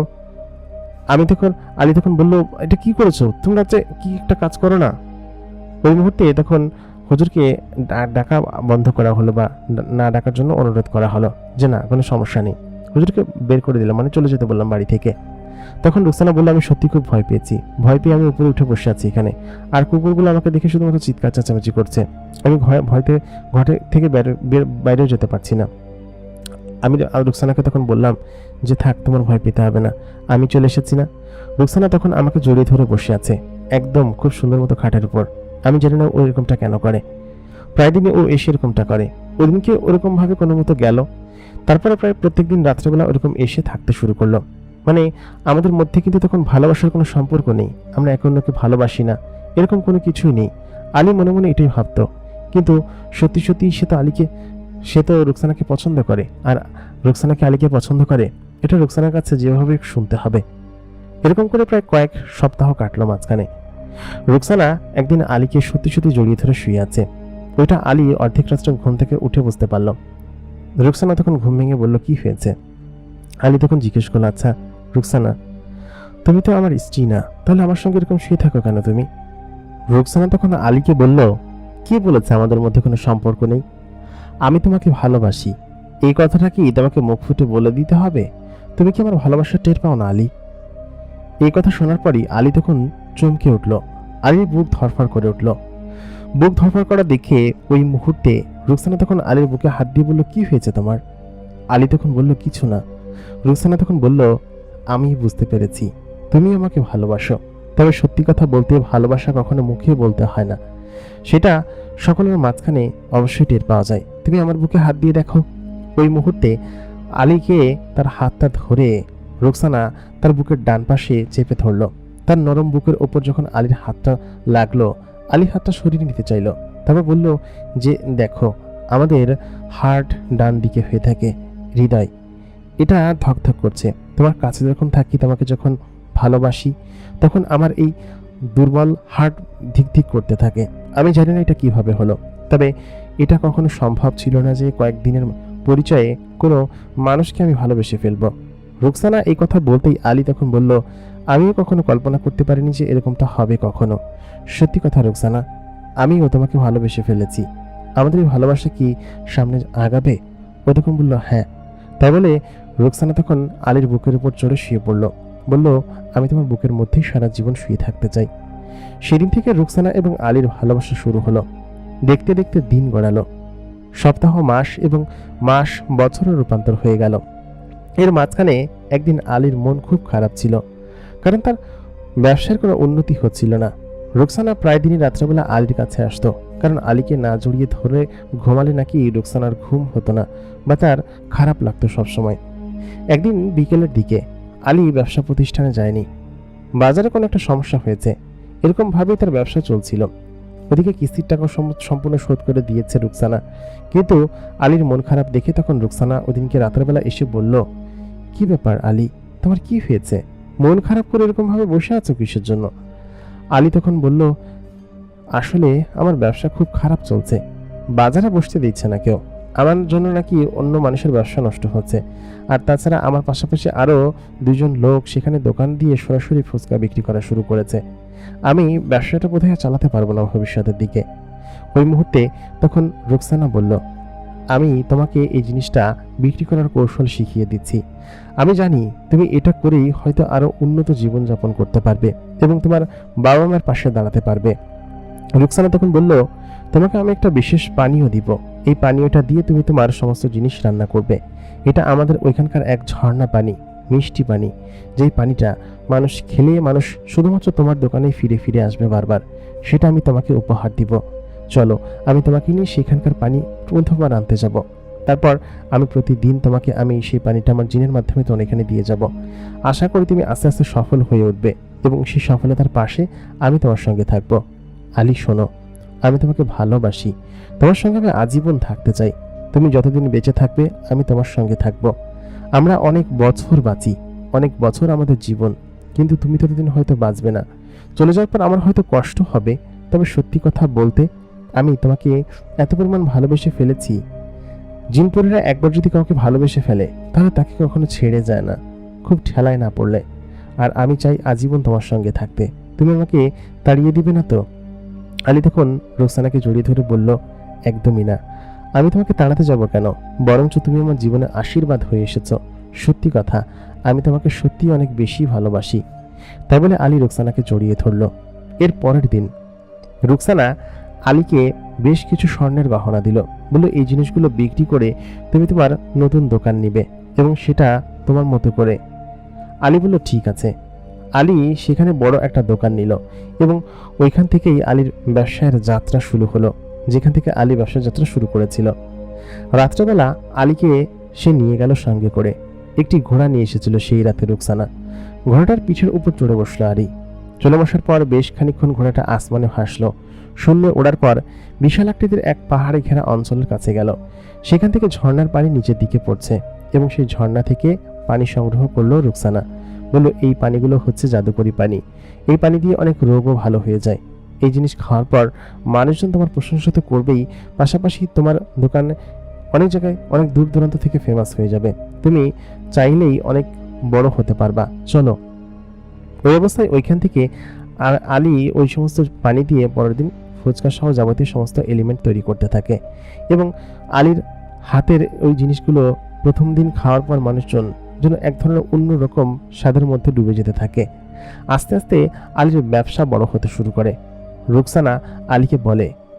আলী তখন বললো, এটা কি করেছো তোমরা, যে কি একটা কাজ করো না? ওই মুহূর্তে তখন হুজুরকে ডাকা বন্ধ করা হলো বা না ডাকার জন্য অনুরোধ করা হলো যে না, কোনো সমস্যা নেই। হুজুরকে বের করে দিলাম, মানে চলে যেতে বললাম বাড়ি থেকে। তখন রুকসানা বললো, আমি সত্যি খুব ভয় পেয়েছি, ভয় পেয়ে আমি উপরে উঠে বসে আছি এখানে, আর কুকুরগুলো আমাকে দেখে শুধুমাত্র চিৎকার চেঁচামেচি করছে। আমি ভয়তে ঘর থেকে বাইরেও যেতে পারছি না। আমি রুকসানাকে তখন বললাম যে থাক, তোমার ভয় পেতে হবে না, আমি চলে এসেছি না। রুকসানা তখন আমাকে জড়িয়ে ধরে বসে আছে একদম খুব সুন্দর মতো খাটের উপর। আমি জানি না ও এরকমটা কেন করে, প্রায় দিনে ও এসে এরকমটা করে। ওদিনকে ওরকম ভাবে কোনো মতো গেল, তারপরে প্রায় প্রত্যেকদিন রাত্রেবেলা ওরকম এসে থাকতে শুরু করলো। মানে আমাদের মধ্যে কিন্তু তখন ভালোবাসার কোনো সম্পর্ক নেই, আমরা একে অন্যকে ভালোবাসি না, এরকম কোনো কিছুই নেই। আলী মনে মনে এটাই ভাবতো, কিন্তু সত্যি সত্যি সে তো রুকসানাকে পছন্দ করে, আর রুকসানাকে আলীকে পছন্দ করে, এটা রুকসানার কাছে যেভাবে শুনতে হবে। এরকম করে প্রায় কয়েক সপ্তাহ কাটলো। মাঝখানে রুকসানা একদিন আলীকে সত্যি সত্যি জড়িয়ে ধরে শুয়ে আছে। ওইটা আলী অর্ধেক রাত্রে ঘুম থেকে উঠে বুঝতে পারল। রুকসানা তখন ঘুম ভেঙে বলল, কি হয়েছে? আলী তখন জিজ্ঞেস করলো, আচ্ছা রুকসানা, তুমি তো আমার স্ত্রী না, তাহলে আমার সঙ্গে এরকম শুয়ে থাকো কেন তুমি? রুকসানা তখন আলীকে বলল, কে বলেছে আমাদের মধ্যে কোনো সম্পর্ক নেই? আমি তোমাকে ভালোবাসি, এই কথাটা কি তোমাকে মুখ ফুটে বলে দিতে হবে? তুমি কি আমার ভালোবাসা টের পাও না আলী? এই কথা শোনার পরই আলী তখন চমকে উঠল। আলীর বুক ধরফর করে উঠল। বুক ধরফর করা দেখে ওই মুহূর্তে রুকসানা তখন আলীর বুকে হাত দিয়ে বলল, কি হয়েছে তোমার? আলী তখন বলল, কিছু না। রুকসানা তখন বলল, আমি বুঝতে পেরেছি তুমি আমাকে ভালোবাসো। তবে সত্যি কথা বলতে ভালোবাসা কখনো মুখে বলতে হয় না, সেটা সকলের মাঝখানে অবশ্যই টের পাওয়া যায়। তুমি আমার বুকে হাত দিয়ে দেখো। ওই মুহূর্তে আলীকে তার হাতটা ধরে রুকসানা তার বুকের ডান পাশে চেপে ধরলো। তার নরম বুকের ওপর যখন আলীর হাতটা লাগলো, আলী হাতটা সরিয়ে নিতে চাইল। তারপর বলল যে দেখো, আমাদের হার্ট ডান দিকে হয়ে থাকে, হৃদয় এটা ধকধক করছে। তোমার কাছে যখন থাকি, তোমাকে যখন ভালোবাসি, তখন আমার এই দুর্বল হার্ট ধিক ধিক করতে থাকে। আমি জানি না এটা কিভাবে হলো, তবে এটা কখনো সম্ভব ছিল না যে কয়েকদিনের পরিচয়ে কোনো মানুষকে আমি ভালোবেসে ফেলবো। রুকসানা এই কথা বলতেই আলী তখন বলল, আমিও কখনো কল্পনা করতে পারিনি যে এরকমটা হবে কখনো। সত্যি কথা রুকসানা, আমিও তোমাকে ভালোবেসে ফেলেছি। আমাদের এই ভালোবাসা কি সামনে আগাবে? ও তখন বলল হ্যাঁ। তাই বলে রুকসানা তখন আলীর বুকের উপর চড়ে শুয়ে পড়ল। বলল, আমি তোমার বুকের মধ্যেই সারা জীবন শুয়ে থাকতে চাই। সেদিন থেকে রুকসানা এবং আলীর ভালোবাসা শুরু হলো। দেখতে দেখতে দিন গড়ালো, সপ্তাহ মাস এবং মাস বছরে রূপান্তর হয়ে গেল। এর মাঝখানে একদিন আলীর মন খুব খারাপ ছিল, কারণ তার ব্যবসার কোনো উন্নতি হচ্ছিল না। রুকসানা প্রায় দিনই রাত্রেবেলা আলীর কাছে আসতো, কারণ আলীকে না জড়িয়ে ধরে ঘুমালে নাকি রুকসানার ঘুম হতো না বা তার খারাপ লাগতো সবসময়। একদিন বিকেলের দিকে আলী ব্যবসা প্রতিষ্ঠানে যায়নি, বাজারে কোনো একটা সমস্যা হয়েছে, এরকমভাবেই তার ব্যবসা চলছিল। ওদিকে কিস্তির টাকা সম্পূর্ণ শোধ করে দিয়েছে রুকসানা, কিন্তু আলীর মন খারাপ দেখে তখন রুকসানা ওদিনকে রাতের বেলা এসে বলল, কি ব্যাপার আলী, তোমার কি হয়েছে? মন খারাপ করে এরকমভাবে বসে আছো কিসের জন্য? আলী তখন বলল, আসলে আমার ব্যবসা খুব খারাপ চলছে, বাজারে বসতে দিচ্ছে না কেউ। আমার জন্য নাকি অন্য মানুষের ব্যবসা নষ্ট হচ্ছে, আর তাছাড়া আমার পাশাপাশি আরও দুজন লোক সেখানে দোকান দিয়ে সরাসরি ফুচকা বিক্রি করা শুরু করেছে। আমি ব্যবসাটা বোধহয় চালাতে পারবো না ভবিষ্যতের দিকে। ওই মুহূর্তে তখন রুকসানা বলল, আমি তোমাকে এই জিনিসটা বিক্রি করার কৌশল শিখিয়ে দিচ্ছি। আমি জানি তুমি এটা করেই হয়তো আরো উন্নত জীবনযাপন করতে পারবে এবং তোমার বাবা মায়ের পাশে দাঁড়াতে পারবে। রুকসানা তখন বলল, তোমাকে আমি একটা বিশেষ পানীয় দিব। এই পানীয়টা দিয়ে তুমি তোমার সমস্ত জিনিস রান্না করবে। এটা আমাদের ওইখানকার এক ঝর্ণা পানি, মিষ্টি পানি, যেই পানিটা মানুষ খেলে মানুষ শুধুমাত্র তোমার দোকানে ফিরে ফিরে আসবে বারবার। সেটা আমি তোমাকে উপহার দিব। চলো, আমি তোমাকে নিয়ে সেখানকার পানি প্রথমবার আনতে যাব। তারপর আমি প্রতিদিন তোমাকে আমি সেই পানিটা আমার জিনের মাধ্যমে তোমার এখানে দিয়ে যাব। আশা করি তুমি আস্তে আস্তে সফল হয়ে উঠবে এবং সেই সফলতার পাশে আমি তোমার সঙ্গে থাকব। আলী শোনো, আমি তোমাকে ভালোবাসি, তোমার সঙ্গে আমি আজীবন থাকতে চাই। তুমি যতদিন বেঁচে থাকবে আমি তোমার সঙ্গে থাকব। আমরা অনেক বছর বাঁচি, অনেক বছর আমাদের জীবন, কিন্তু তুমি ততদিন হয়তো বাঁচবে না। চলে যাওয়ার পর আমার হয়তো কষ্ট হবে, তবে সত্যি কথা বলতে আমি তোমাকে এত পরিমাণ ভালোবেসে ফেলেছি। জিনপরীরা একবার যদি কাউকে ভালোবেসে ফেলে তাহলে তাকে কখনো ছেড়ে যায় না, খুব ঠেলায় না পড়লে। আর আমি চাই আজীবন তোমার সঙ্গে থাকতে। তুমি আমাকে তাড়িয়ে দিবে না তো? আলী তখন রোকসানাকে জড়িয়ে ধরে বলল, একদমই না। আমি তোমাকে তাড়াতে যাব কেন? বরঞ্চ তুমি আমার জীবনে আশীর্বাদ হয়ে এসেছো। সত্যি কথা, আমি তোমাকে সত্যি অনেক বেশি ভালোবাসি। তাই বলে আলী রোকসানাকে জড়িয়ে ধরল। এর পরের দিন রুকসানা আলীকে বেশ কিছু স্বর্ণের গহনা দিল। বলল, এই জিনিসগুলো বিক্রি করে তুমি তোমার নতুন দোকান নিবে এবং সেটা তোমার মতো করে। আলী বলল, ঠিক আছে। আলী সেখানে বড় একটা দোকান নিল এবং ওইখান থেকেই আলীর ব্যবসায়ের যাত্রা শুরু হলো, যেখান থেকে আলী ব্যবসার যাত্রা শুরু করেছিল। রাত্রেবেলা আলীকে সে নিয়ে গেল সঙ্গে করে। একটি ঘোড়া নিয়ে এসেছিল সেই রাতে রুকসানা। ঘোড়াটার পিঠের উপর চড়ে বসলো আলী। চলে বসার পর বেশ খানিকক্ষণ ঘোড়াটা আসমানে ভাসলো। শূন্যে ওড়ার পর বিশাল আকৃতির এক পাহাড়ে ঘেরা অঞ্চলের কাছে গেল। সেখান থেকে ঝর্ণার পানি নিচের দিকে পড়ছে এবং সেই ঝর্ণা থেকে পানি সংগ্রহ করলো রুকসানা। বলল, এই পানিগুলো হচ্ছে জাদুকরি পানি। এই পানি দিয়ে অনেক রোগও ভালো হয়ে যায়। এই জিনিস খাওয়ার পর মানুষজন তোমার প্রশংসা তো করবেই, পাশাপাশি তোমার দোকান অনেক জায়গায় অনেক দূর দূরান্ত থেকে ফেমাস হয়ে যাবে। তুমি চাইলেই অনেক বড় হতে পারবা। চলো। ওই অবস্থায় ওইখান থেকে আর আলী ওই সমস্ত পানি দিয়ে পরের দিন ফুচকা সহ যাবতীয় সমস্ত এলিমেন্ট তৈরি করতে থাকে এবং আলীর হাতের ওই জিনিসগুলো প্রথম দিন খাওয়ার পর মানুষজন যেন এক ধরনের অন্যরকম স্বাদের মধ্যে ডুবে যেতে থাকে। আস্তে আস্তে আলীর ব্যবসা বড় হতে শুরু করে। রুকসানা আলীকে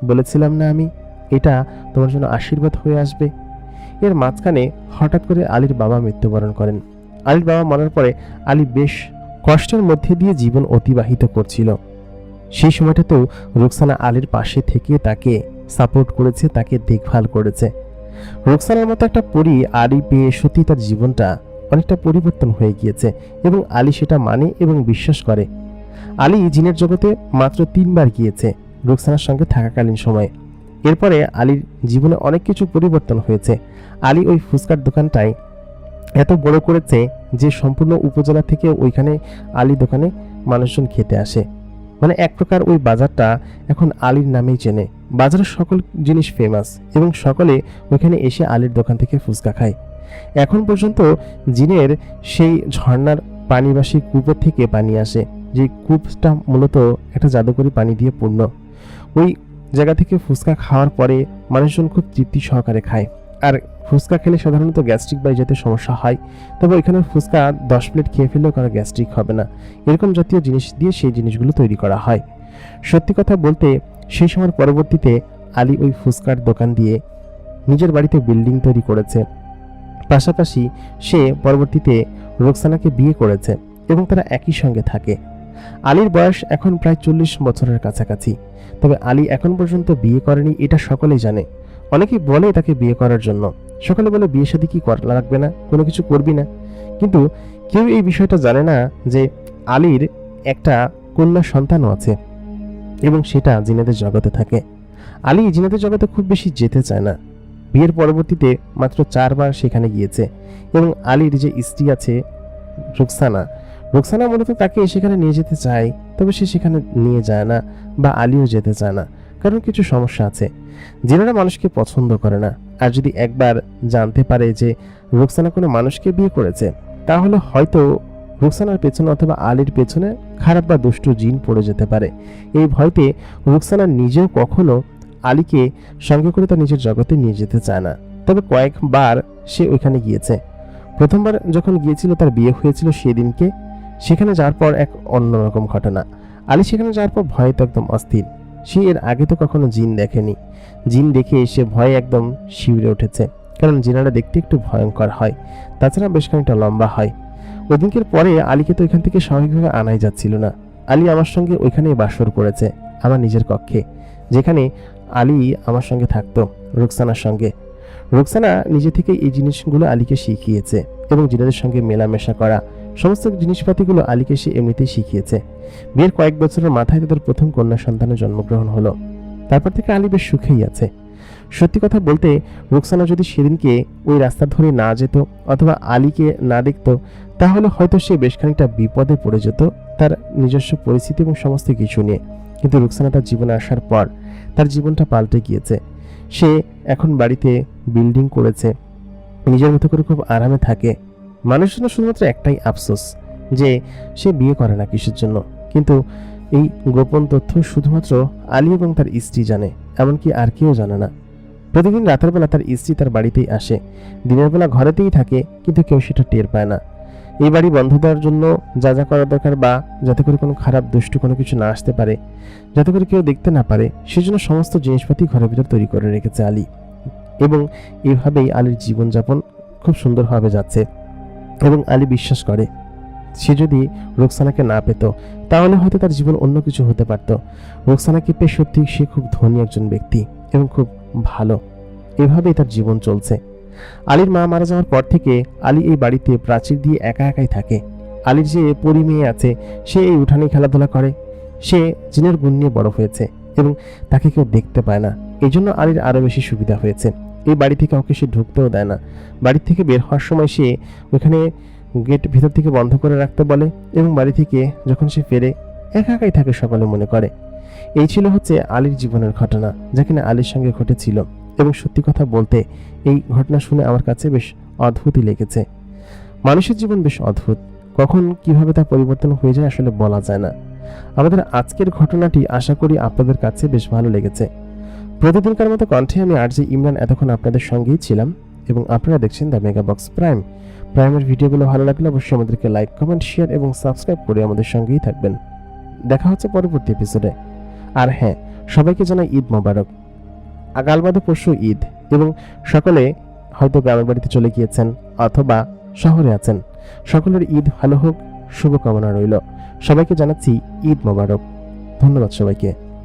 বলেছিলাম না আমি, এটা তোমার জন্য আশীর্বাদ হয়ে আসবে। এর মাঝখানে হঠাৎ করে আলীর বাবা মৃত্যুবরণ করেন। আলীর বাবা মরার পরে আলী বেশ কষ্টের মধ্যে দিয়ে জীবন অতিবাহিত করছিল। সেই সময়টাতেও রুকসানা আলীর পাশে থেকে তাকে সাপোর্ট করেছে, তাকে দেখভাল করেছে। রুকসানার মতো একটা পরী আলী পেয়ে সত্যি তার জীবনটা অনেকটা পরিবর্তন হয়ে গিয়েছে এবং আলী সেটা মানে এবং বিশ্বাস করে। আলী জিনের জগতে মাত্র 3 বার গিয়েছে রুকসানার সঙ্গে থাকাকালীন সময়ে। এরপরে আলীর জীবনে অনেক কিছু পরিবর্তন হয়েছে। আলী ওই ফুচকার দোকানটায় এত বড় করেছে যে সম্পূর্ণ উপজেলা থেকে ওইখানে আলী দোকানে মানুষজন খেতে আসে। মানে এক প্রকার ওই বাজারটা এখন আলীর নামেই চেনে। বাজারের সকল জিনিস ফেমাস এবং সকলে ওইখানে এসে আলীর দোকান থেকে ফুচকা খায়। এখন পর্যন্ত জিনের সেই ঝর্ণার পানি বা সেই কূপের থেকে পানি আসে, যে কূপটা মূলত একটা জাদুকরি পানি দিয়ে পূর্ণ। ওই জায়গা থেকে ফুচকা খাওয়ার পরে মানুষজন খুব তৃপ্তি সহকারে খায়। আর ফুচকা খেলে সাধারণত গ্যাস্ট্রিক বা যেতে সমস্যা হয়, তবে ওইখানে ফুচকা 10 প্লেট খেয়ে ফেললেও কারো গ্যাস্ট্রিক হবে না। এরকম জাতীয় জিনিস দিয়ে সেই জিনিসগুলো তৈরি করা হয়। সত্যি কথা বলতে সেই সময়ের পরবর্তীতে আলী ওই ফুচকার দোকান দিয়ে নিজের বাড়িতে বিল্ডিং তৈরি করেছে। পাশাপাশি সে পরবর্তীতে রুকসানাকে বিয়ে করেছে এবং তারা একই সঙ্গে থাকে। আলীর বয়স এখন প্রায় 40 বছরের কাছাকাছি, তবে আলী এখন পর্যন্ত বিয়ে করেনি, এটা সকলেই জানে। অনেকেই বলে তাকে বিয়ে করার জন্য, সকলে বলে বিয়ে শাদী কি করা লাগবে না, কোনো কিছু করবি না, কিন্তু কেউ এই বিষয়টা জানে না যে আলীর একটা কন্যা সন্তানও আছে এবং সেটা জিনেদের জগতে থাকে। আলী জিনেদের জগতে খুব বেশি যেতে চায় না। বিয়ের পরবর্তীতে মাত্র 4 বার সেখানে গিয়েছে এবং আলীর যে স্ত্রী আছে রুকসানা মূলত তাকে সেখানে নিয়ে যেতে চায়, তবে সে সেখানে নিয়ে যায় না বা আলীও যেতে চায় না, কারণ কিছু সমস্যা আছে। জিনেরা মানুষকে পছন্দ করে না। আর যদি একবার জানতে পারে যে রুকসানা কোনো মানুষকে বিয়ে করেছে, তাহলে হয়তো রুকসানার পেছনে অথবা আলীর পেছনে খারাপ বা দুষ্ট জিন পড়ে যেতে পারে। এই ভয়তে রুকসানা নিজেও কখনো আলীকে সঙ্গে করে তার নিজের জগতে নিয়ে যেতে চায় না। তবে কয়েকবার সে ওইখানে গিয়েছে। প্রথমবার যখন গিয়েছিল তার বিয়ে হয়েছিল সেদিনকে। সেখানে যাওয়ার পর এক অন্যরকম ঘটনা। আলী সেখানে যাওয়ার পর ভয়ে তো একদম অস্থির। সে এর আগে তো কখনো জিন দেখেনি। জিন দেখে সে ভয়ে একদম শিউরে উঠেছে, কারণ জিনারা দেখতে একটু ভয়ঙ্কর হয়, তাছাড়া বেশ খানিকটা লম্বা হয়। ওই দিনকের পরে আলীকে তো এখান থেকে স্বাভাবিকভাবে আনাই যাচ্ছিল না। আলী আমার সঙ্গে ওইখানেই বাসর করেছে, আমার নিজের কক্ষে, যেখানে আলী আমার সঙ্গে থাকতো রুকসানার সঙ্গে। রুকসানা নিজে থেকে এই জিনিসগুলো আলীকে শিখিয়েছে এবং জিনাদের সঙ্গে মেলামেশা করা সমস্ত জিনিসপাতিগুলো আলীকে সে এমনিতেই শিখিয়েছে। বিয়ের কয়েক বছরের মাথায় তাদের প্রথম কন্যা সন্তানের জন্মগ্রহণ হলো। তারপর থেকে আলী বেশ সুখেই আছে। সত্যি কথা বলতে রুকসানা যদি সেদিনকে ওই রাস্তা ধরে না যেত অথবা আলীকে না দেখতো, তাহলে হয়তো সে বেশ খানিকটা বিপদে পড়ে যেত তার নিজস্ব পরিস্থিতি এবং সমস্ত কিছু নিয়ে। কিন্তু রুকসানা তার জীবনে আসার পর তার জীবনটা পাল্টে গিয়েছে। সে এখন বাড়িতে বিল্ডিং করেছে, নিজের মতো করে খুব আরামে থাকে। মানুষের জন্য শুধুমাত্র একটাই আফসোস যে সে বিয়ে করে না কিসের জন্য, কিন্তু এই গোপন তথ্য শুধুমাত্র আলী এবং তার স্ত্রী জানে, এমনকি আর কেউ জানে না। প্রতিদিন রাতের বেলা তার স্ত্রী তার বাড়িতেই আসে, দিনের বেলা ঘরেতেই থাকে, কিন্তু কেউ সেটা টের পায় না। এই বাড়ি বন্ধ দেওয়ার জন্য যা যা করা দরকার, বা যাতে করে কোনো খারাপ দুষ্টু কোনো কিছু না আসতে পারে, যাতে করে কেউ দেখতে না পারে, সেজন্য সমস্ত জিনিসপাতি ঘরের ভিতর তৈরি করে রেখেছে আলী। এবং এইভাবেই আলীর জীবনযাপন খুব সুন্দরভাবে যাচ্ছে। এবং আলী বিশ্বাস করে সে যদি রুকসানাকে না পেত, তাহলে হয়তো তার জীবন অন্য কিছু হতে পারত। রুকসানাকে পেয়ে সত্যি সে খুব ধনী একজন ব্যক্তি এবং খুব ভালো। এভাবেই তার জীবন চলছে। আলীর মা মারা যাওয়ার পর থেকে আলী এই বাড়িতে প্রাচীর দিয়ে একা একাই থাকে। আলীর যে পরি মেয়ে আছে, সে এই উঠানে খেলাধুলা করে। সে জিনের গুণ নিয়ে বড় হয়েছে এবং তাকে কেউ দেখতে পায় না। এই জন্য আলীর আরও বেশি সুবিধা হয়েছে। এই বাড়ি থেকে কাউকে সে ঢুকতেও দেয় না। বাড়ি থেকে বের হওয়ার সময় সে ওখানে গেট ভিতর থেকে বন্ধ করে রাখতে বলে এবং বাড়ি থেকে যখন সে ফেরে একা একাই থাকে সকলে মনে করে। এই ছিল হচ্ছে আলীর জীবনের ঘটনা, যা কিনা আলীর সঙ্গে ঘটেছিল। এবং সত্যি কথা বলতে এই ঘটনা শুনে আমার কাছে বেশ অদ্ভুতই লেগেছে। মানুষের জীবন বেশ অদ্ভুত, কখন কিভাবে তা পরিবর্তন হয়ে যায় আসলে বলা যায় না। আমাদের আজকের ঘটনাটি আশা করি আপনাদের কাছে বেশ ভালো লেগেছে। প্রতিদিনকার মতো কণ্ঠে আমি আরজে ইমরান এতক্ষণ আপনাদের সঙ্গেই ছিলাম এবং আপনারা দেখছেন দ্য মেগা বক্স প্রাইম। প্রাইমের ভিডিওগুলো ভালো লাগলে অবশ্যই আমাদেরকে লাইক, কমেন্ট, শেয়ার এবং সাবস্ক্রাইব করে আমাদের সঙ্গেই থাকবেন। দেখা হচ্ছে পরবর্তী এপিসোডে। আর হ্যাঁ, সবাইকে জানাই ঈদ মোবারক। আগাল বাদে পরশু ঈদ এবং সকলে হয়তো গ্রামের বাড়িতে চলে গিয়েছেন অথবা শহরে আছেন। সকলের ঈদ ভালো হোক, শুভকামনা রইল। সবাইকে জানাচ্ছি ঈদ মোবারক। ধন্যবাদ সবাইকে।